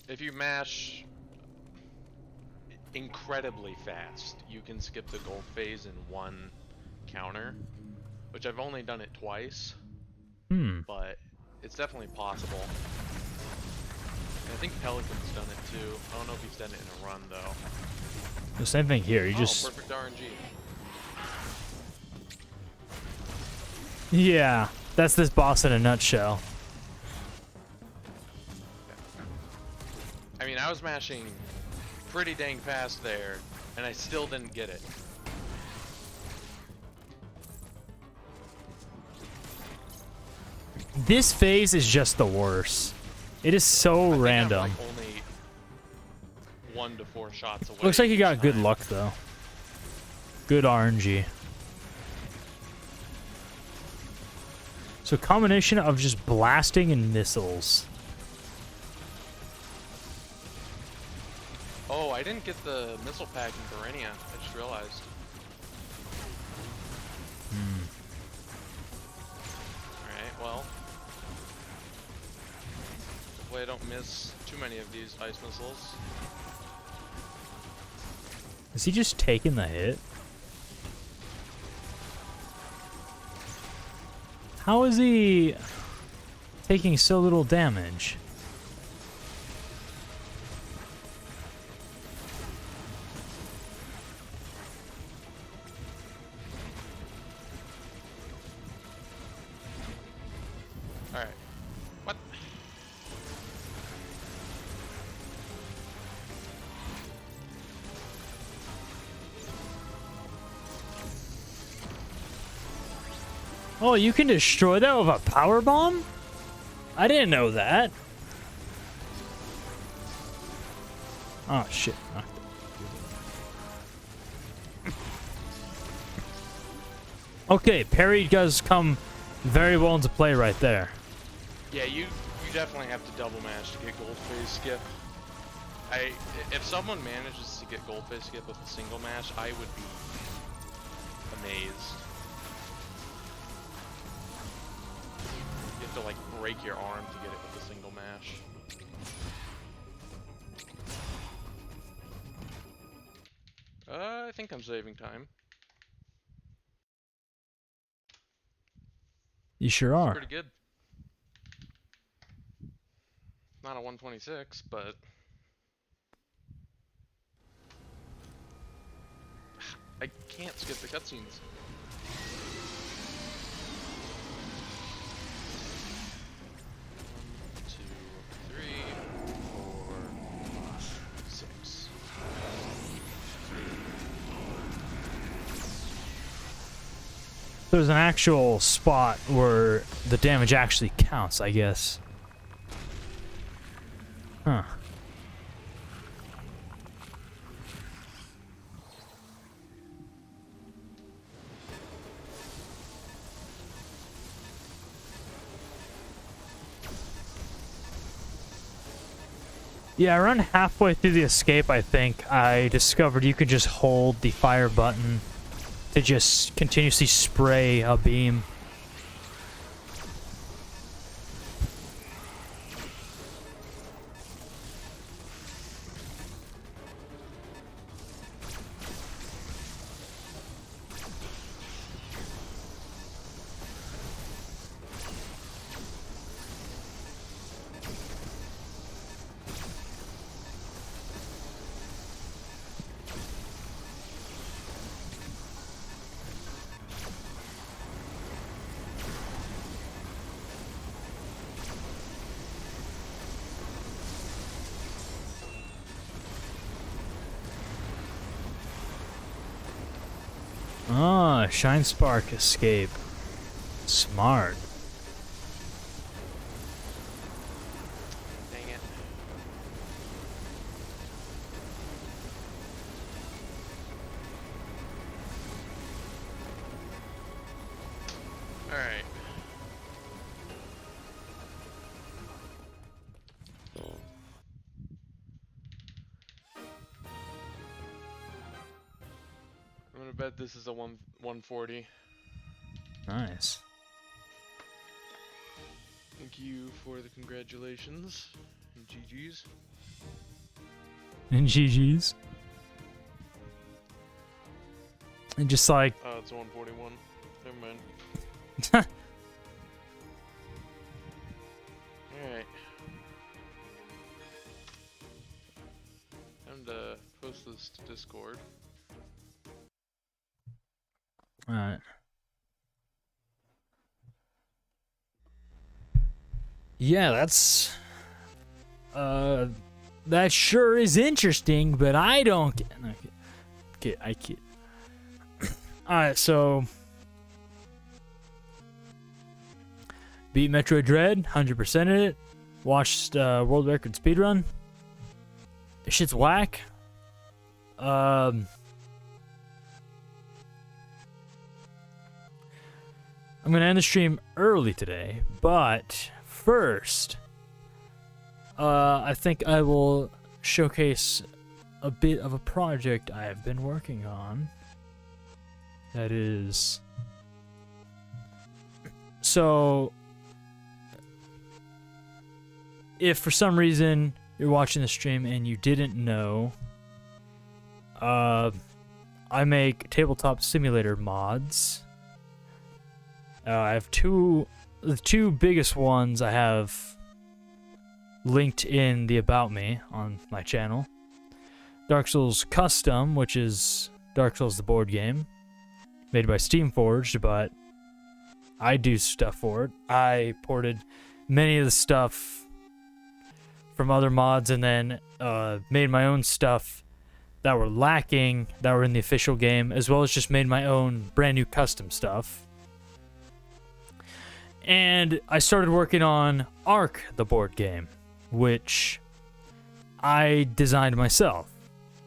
If you mash incredibly fast, you can skip the gold phase in one counter, which I've only done it twice, but it's definitely possible. And I think Pelican's done it too. I don't know if he's done it in a run though. The same thing here. You just perfect RNG. yeah, that's this boss in a nutshell. I mean, I was mashing pretty dang fast there, and I still didn't get it. This phase is just the worst. It is so I think random. I'm, like, only 1 to 4 shots away. Looks like you got each good time. luck though. Good RNG. So combination of just blasting and missiles. Oh, I didn't get the missile pack in Berenia. I just realized. Alright, well. Hopefully I don't miss too many of these ice missiles. Is he just taking the hit? How is he taking so little damage? Alright. What? Oh, you can destroy that with a power bomb? I didn't know that. Oh shit. Okay, parry does come very well into play right there. Yeah, you definitely have to double mash to get gold phase skip. If someone manages to get gold phase skip with a single mash, I would be amazed. You have to like break your arm to get it with a single mash. I think I'm saving time. You sure are. Pretty good. Not a 126, but I can't skip the cutscenes. One, two, three, four, 6. There's an actual spot where the damage actually counts, I guess. Huh. Yeah, around halfway through the escape, I think, I discovered you could just hold the fire button to just continuously spray a beam. Ah, Shine Spark escape. Smart. Dang it. Alright. So, I'm gonna bet this is a 140. Nice. Thank you for the congratulations. And GG's. And GG's. And just like... Oh, it's a 141. Never mind. Alright. Time to post this to Discord. Alright. Yeah, that's... that sure is interesting, but I don't get... Okay, I kid. Alright, so... Beat Metroid Dread, 100%ed it. Watched World Record Speedrun. This shit's whack. I'm gonna end the stream early today, but first, I think I will showcase a bit of a project I have been working on. That is... So, if for some reason you're watching the stream and you didn't know, I make tabletop simulator mods. I have the two biggest ones I have linked in the About Me on my channel. Dark Souls Custom, which is Dark Souls the board game, made by Steamforged, but I do stuff for it. I ported many of the stuff from other mods and then made my own stuff that were lacking, that were in the official game, as well as just made my own brand new custom stuff. And I started working on Ark, the board game, which I designed myself.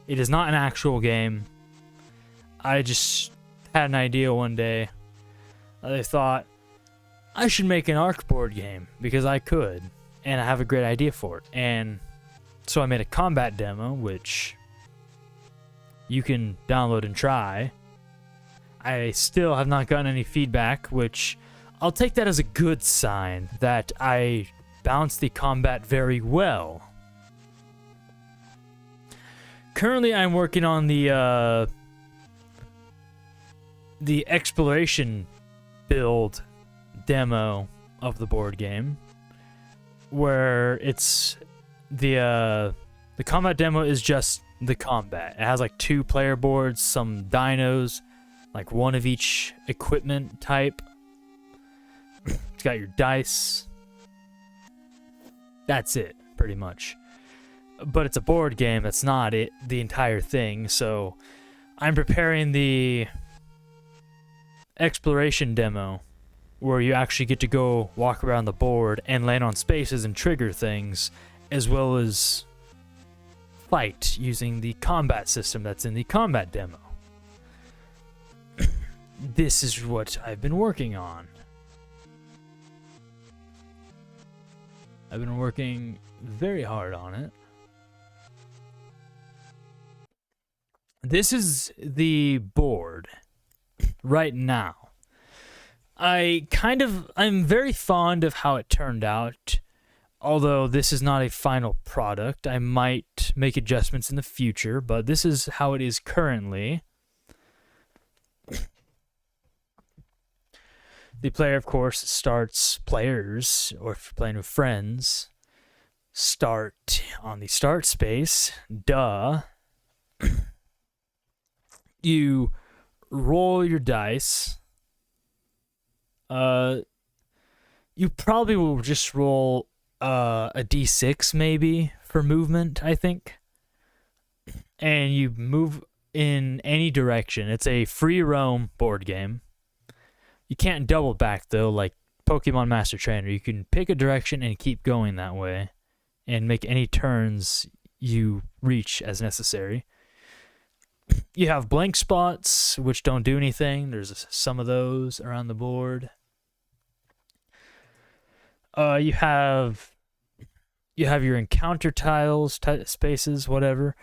It is not an actual game. I just had an idea one day. I thought, I should make an Ark board game, because I could, and I have a great idea for it. And so I made a combat demo, which you can download and try. I still have not gotten any feedback, which... I'll take that as a good sign that I balanced the combat very well. Currently, I'm working on the exploration build demo of the board game, where it's the combat demo is just the combat. It has like 2 player boards, some dinos, like one of each equipment type. It's got your dice. That's it, pretty much. But it's a board game. That's not the entire thing. So I'm preparing the exploration demo, where you actually get to go walk around the board and land on spaces and trigger things, as well as fight using the combat system that's in the combat demo. This is what I've been working on. I've been working very hard on it. This is the board right now. I'm very fond of how it turned out. Although this is not a final product, I might make adjustments in the future, but this is how it is currently. The player, of course, players, or if you're playing with friends, start on the start space. Duh. You roll your dice. You probably will just roll a d6 maybe for movement, I think. And you move in any direction. It's a free roam board game. You can't double back though, like Pokemon Master Trainer. You can pick a direction and keep going that way and make any turns you reach as necessary. You have blank spots, which don't do anything. There's some of those around the board. You have your encounter tiles, spaces, whatever,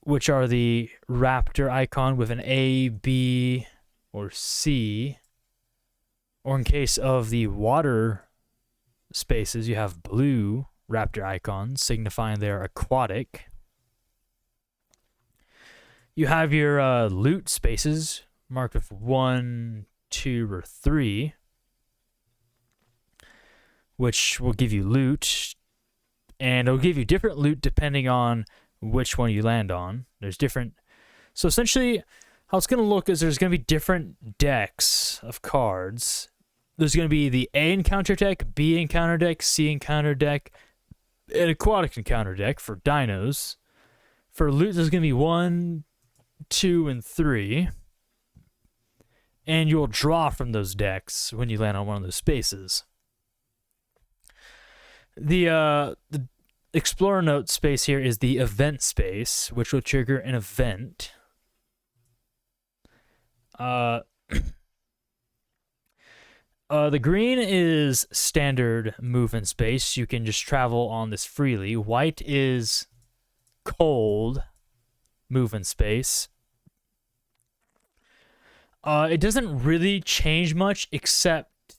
which are the raptor icon with an A, B, or C. Or in case of the water spaces, you have blue raptor icons, signifying they're aquatic. You have your loot spaces marked with 1, 2, or 3, which will give you loot, and it'll give you different loot depending on which one you land on. There's different... So essentially, how it's going to look is there's going to be different decks of cards. There's going to be the A encounter deck, B encounter deck, C encounter deck, and aquatic encounter deck for dinos. For loot, there's going to be 1, 2, and 3. And you'll draw from those decks when you land on one of those spaces. The Explorer Note space here is the event space, which will trigger an event. The green is standard movement space. You can just travel on this freely. White is cold movement space. It doesn't really change much except...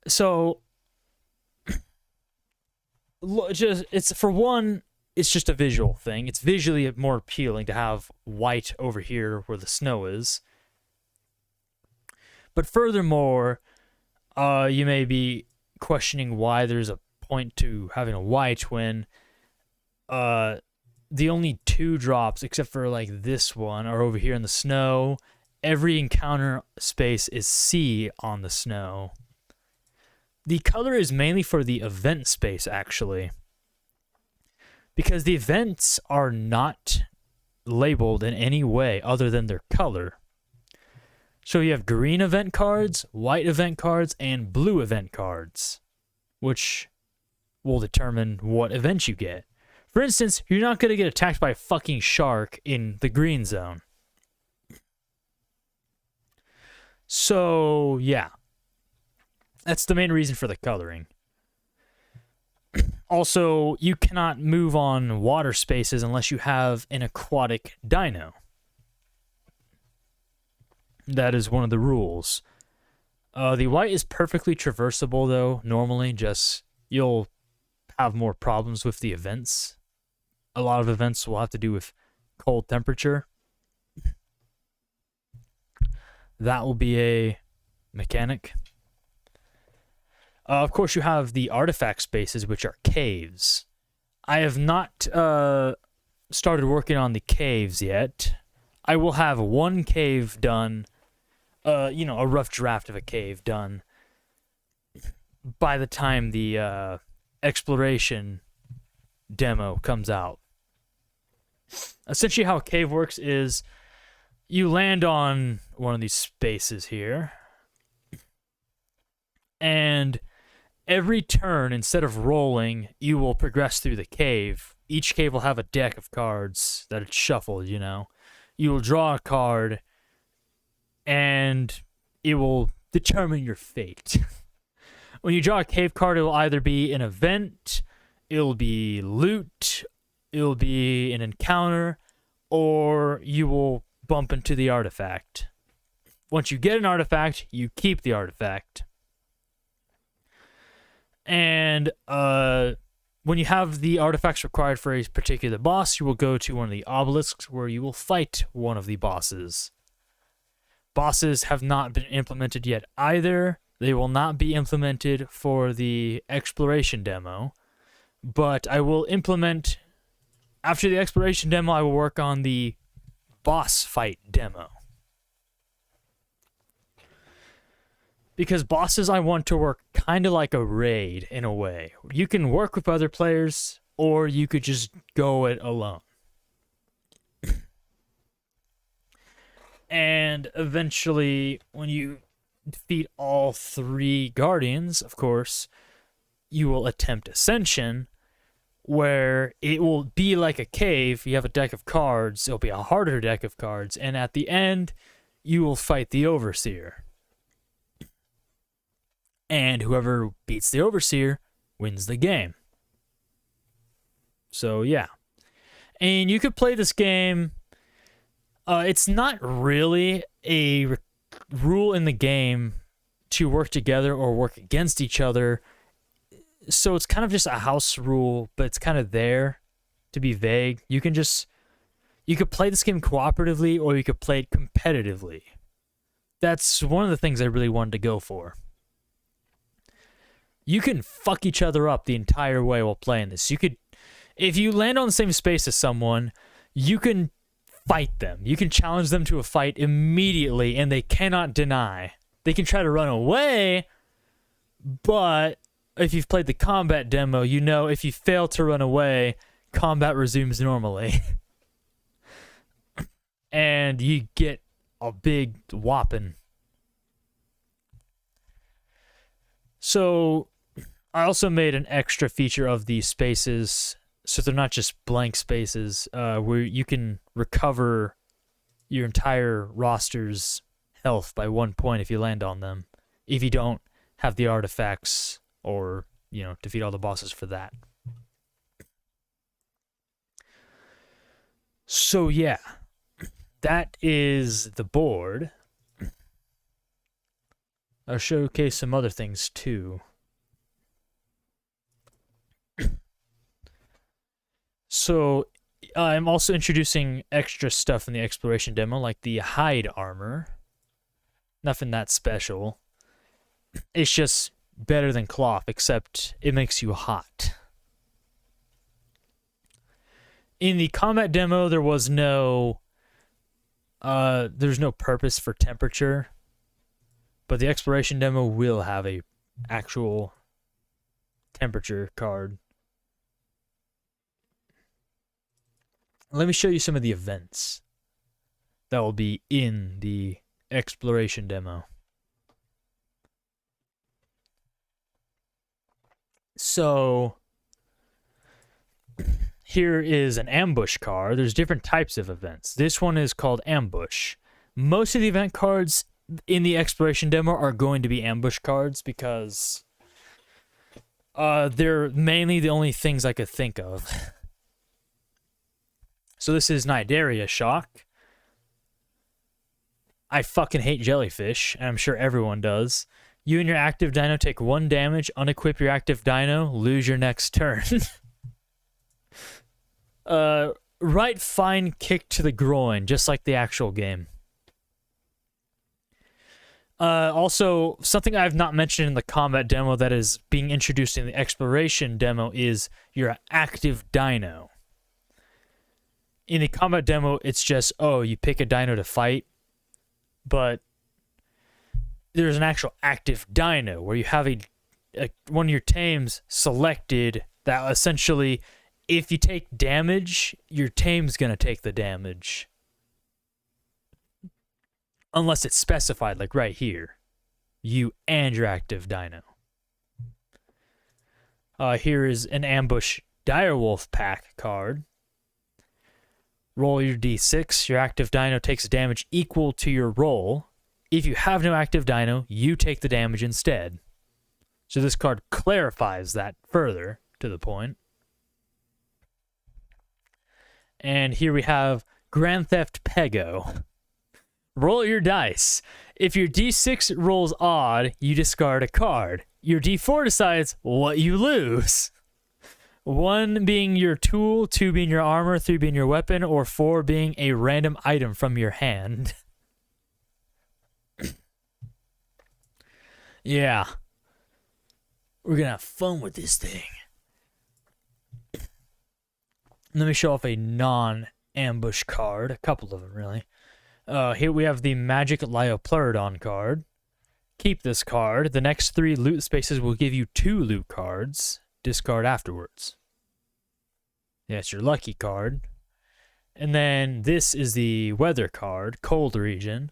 So... it's for one, it's just a visual thing. It's visually more appealing to have white over here where the snow is. But furthermore, you may be questioning why there's a point to having a white when the only 2 drops, except for like this one, are over here in the snow. Every encounter space is C on the snow. The color is mainly for the event space, actually, because the events are not labeled in any way other than their color. So you have green event cards, white event cards, and blue event cards, which will determine what event you get. For instance, you're not going to get attacked by a fucking shark in the green zone. So, yeah. That's the main reason for the coloring. Also, you cannot move on water spaces unless you have an aquatic dino. That is one of the rules. The white is perfectly traversable, though, normally. Just, you'll have more problems with the events. A lot of events will have to do with cold temperature. That will be a mechanic. Of course, you have the artifact spaces, which are caves. I have not started working on the caves yet. I will have one cave done, a rough draft of a cave done by the time the exploration demo comes out. Essentially, how a cave works is you land on one of these spaces here, and every turn, instead of rolling, you will progress through the cave. Each cave will have a deck of cards that it's shuffled, You will draw a card, and it will determine your fate. When you draw a cave card, it will either be an event, it'll be loot, it'll be an encounter, or you will bump into the artifact. Once you get an artifact, you keep the artifact. And when you have the artifacts required for a particular boss, you will go to one of the obelisks where you will fight one of the bosses. Bosses have not been implemented yet either. They will not be implemented for the exploration demo. But I will implement... After the exploration demo, I will work on the boss fight demo. Because bosses I want to work kind of like a raid in a way. You can work with other players, or you could just go it alone. And eventually, when you defeat all 3 guardians, of course, you will attempt Ascension, where it will be like a cave. You have a deck of cards, it'll be a harder deck of cards, and at the end, you will fight the Overseer. And whoever beats the Overseer wins the game. So, yeah. And you could play this game. It's not really a rule in the game to work together or work against each other. So it's kind of just a house rule, but it's kind of there to be vague. You could play this game cooperatively, or you could play it competitively. That's one of the things I really wanted to go for. You can fuck each other up the entire way while playing this. If you land on the same space as someone, you can fight them. You can challenge them to a fight immediately, and they cannot deny. They can try to run away, but if you've played the combat demo, you know if you fail to run away, combat resumes normally. And you get a big whopping. So, I also made an extra feature of these spaces, so they're not just blank spaces, where you can recover your entire roster's health by 1 point if you land on them, if you don't have the artifacts or, defeat all the bosses for that. So yeah, that is the board. I'll showcase some other things too. So, I'm also introducing extra stuff in the exploration demo, like the hide armor. Nothing that special. It's just better than cloth, except it makes you hot. In the combat demo, there's no purpose for temperature, but the exploration demo will have a actual temperature card. Let me show you some of the events that will be in the exploration demo. So, here is an ambush card. There's different types of events. This one is called ambush. Most of the event cards in the exploration demo are going to be ambush cards because they're mainly the only things I could think of. So this is Nidaria Shock. I fucking hate jellyfish, and I'm sure everyone does. You and your active dino take 1 damage, unequip your active dino, lose your next turn. Right fine kick to the groin, just like the actual game. Also, something I have not mentioned in the combat demo that is being introduced in the exploration demo is your active dino. In the combat demo, it's just, you pick a dino to fight, but there's an actual active dino where you have one of your tames selected that essentially, if you take damage, your tame's going to take the damage. Unless it's specified, like right here. You and your active dino. Here is an ambush direwolf pack card. Roll your d6. Your active dino takes damage equal to your roll. If you have no active dino, you take the damage instead. So this card clarifies that further to the point. And here we have Grand Theft Pego. Roll your dice. If your d6 rolls odd, you discard a card. Your d4 decides what you lose. 1 being your tool, 2 being your armor, 3 being your weapon, or 4 being a random item from your hand. Yeah. We're gonna have fun with this thing. Let me show off a non-ambush card. A couple of them, really. Here we have the Magic Liopleurodon card. Keep this card. The next 3 loot spaces will give you 2 loot cards. Discard afterwards. Yeah, it's your lucky card. And then this is the weather card, cold region.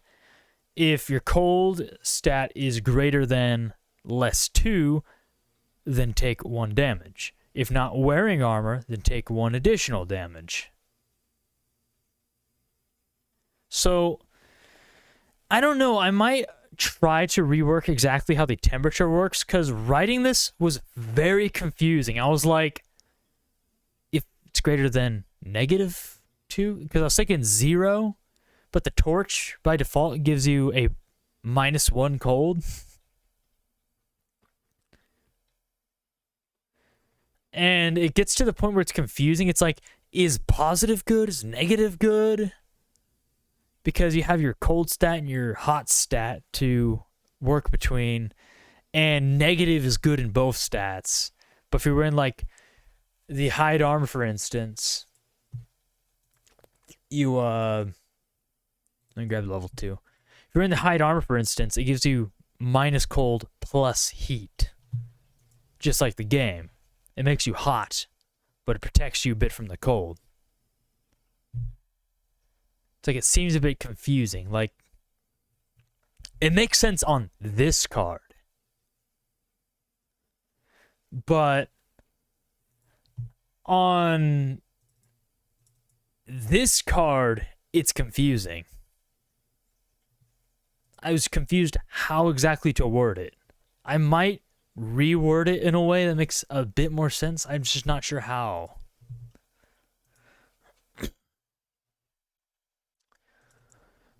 If your cold stat is greater than -2, then take 1 damage. If not wearing armor, then take 1 additional damage. So, I don't know, I might try to rework exactly how the temperature works, because writing this was very confusing. I was like, if it's greater than -2, because I was thinking 0, but the torch by default gives you a -1 cold. And it gets to the point where it's confusing. It's like, is positive good? Is negative good? Because you have your cold stat and your hot stat to work between, and negative is good in both stats. But if you were in, like, the hide armor, for instance, you, let me grab level 2. If you're in the hide armor, for instance, it gives you minus cold plus heat. Just like the game. It makes you hot, but it protects you a bit from the cold. It's like, it seems a bit confusing. Like, it makes sense on this card. But on this card, it's confusing. I was confused how exactly to word it. I might reword it in a way that makes a bit more sense. I'm just not sure how.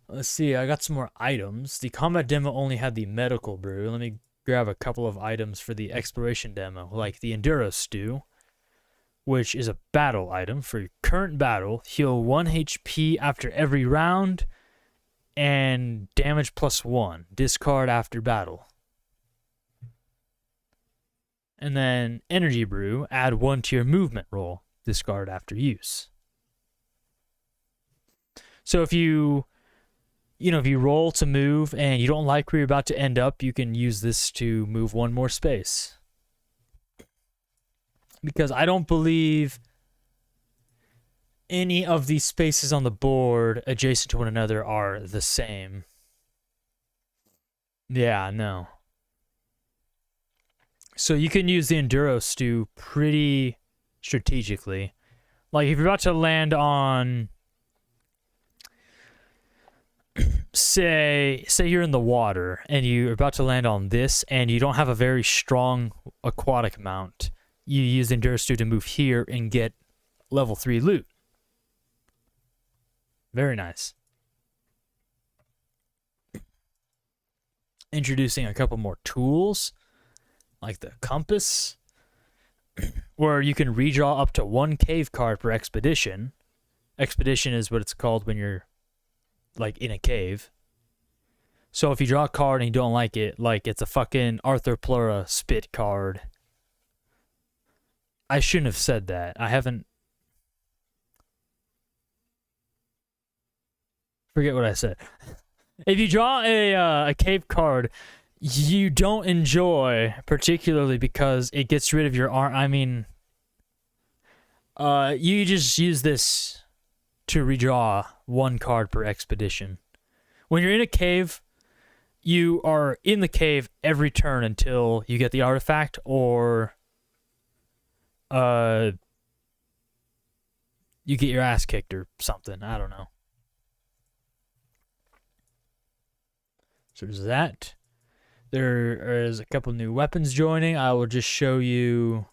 Let's see, I got some more items. The combat demo only had the medical brew. Let me grab a couple of items for the exploration demo, like the Enduro Stew, which is a battle item. For your current battle, heal 1 HP after every round, and damage +1. Discard after battle. And then Energy Brew, add 1 to your movement roll. Discard after use. So if you roll to move and you don't like where you're about to end up, you can use this to move 1 more space. Because I don't believe any of these spaces on the board adjacent to one another are the same. Yeah, no. So you can use the Enduro Stew pretty strategically. Like, if you're about to land on, say you're in the water and you're about to land on this and you don't have a very strong aquatic mount, you use the Enduro Stew to move here and get level 3 loot. Very nice. Introducing a couple more tools, like the compass, where you can redraw up to 1 cave card per expedition. Expedition is what it's called when you're, like, in a cave. So if you draw a card and you don't like it, like, it's a fucking Arthur Plura spit card. I shouldn't have said that. I haven't... Forget what I said. If you draw a cave card you don't enjoy, particularly because it gets rid of your arm. I mean, you just use this to redraw 1 card per expedition. When you're in a cave, you are in the cave every turn until you get the artifact, or you get your ass kicked or something. I don't know. So there's that. There is a couple new weapons joining. I will just show you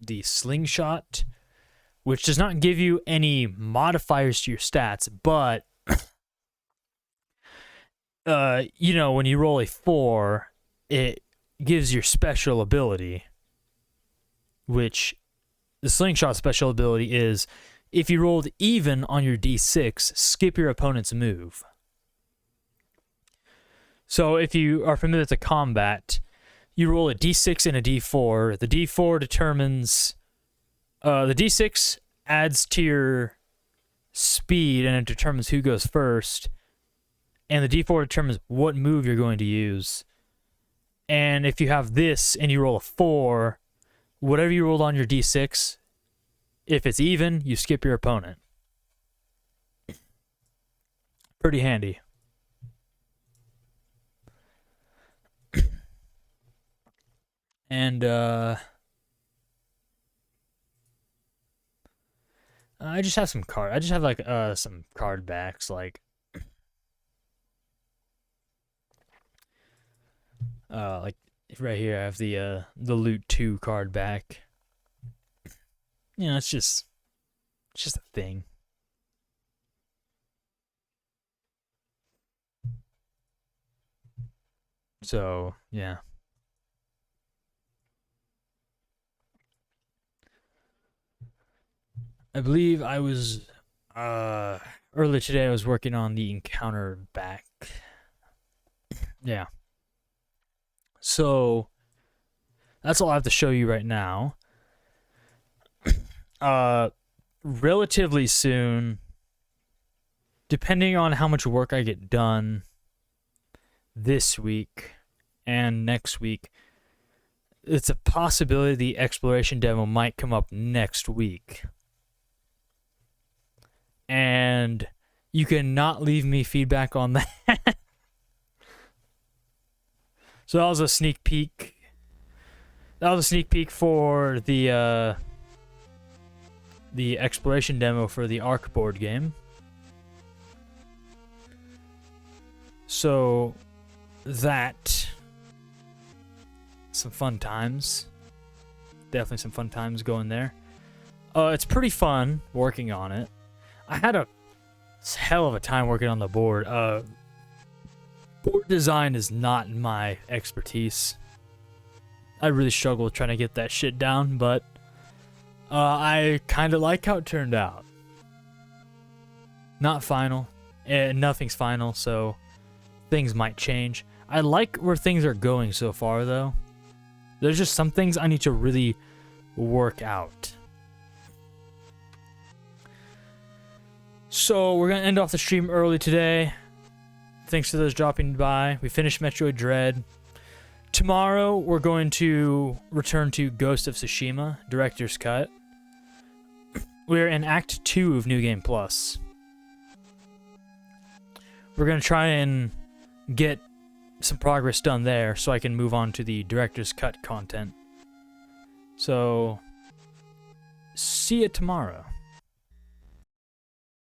the Slingshot, which does not give you any modifiers to your stats, but when you roll a 4, it gives your special ability, which the Slingshot special ability is, if you rolled even on your d6, skip your opponent's move. So if you are familiar with the combat, you roll a d6 and a d4. The d4 determines... the d6 adds to your speed, and it determines who goes first. And the d4 determines what move you're going to use. And if you have this and you roll a 4, whatever you rolled on your d6 If it's even, you skip your opponent. Pretty handy. And I just have some card. I just have like some card backs, like right here. I have the Loot 2 card back. You know, it's just a thing. So yeah. I believe I was earlier today I was working on the encounter back. Yeah. So that's all I have to show you right now. Relatively soon, depending on how much work I get done this week and next week, it's a possibility the exploration demo might come up next week. And you cannot leave me feedback on that. So that was a sneak peek. That was a sneak peek for the exploration demo for the Ark board game. So that, some fun times. Definitely some fun times going there. It's pretty fun working on it. I had a hell of a time working on the board. Board design is not my expertise. I really struggle with trying to get that shit down, but I kind of like how it turned out. Not final. Nothing's final, so things might change. I like where things are going so far, though. There's just some things I need to really work out. So we're going to end off the stream early today. Thanks to those dropping by. We finished Metroid Dread. Tomorrow we're going to return to Ghost of Tsushima, Director's Cut. We're in Act 2 of New Game Plus. We're going to try and get some progress done there so I can move on to the Director's Cut content. So, see you tomorrow.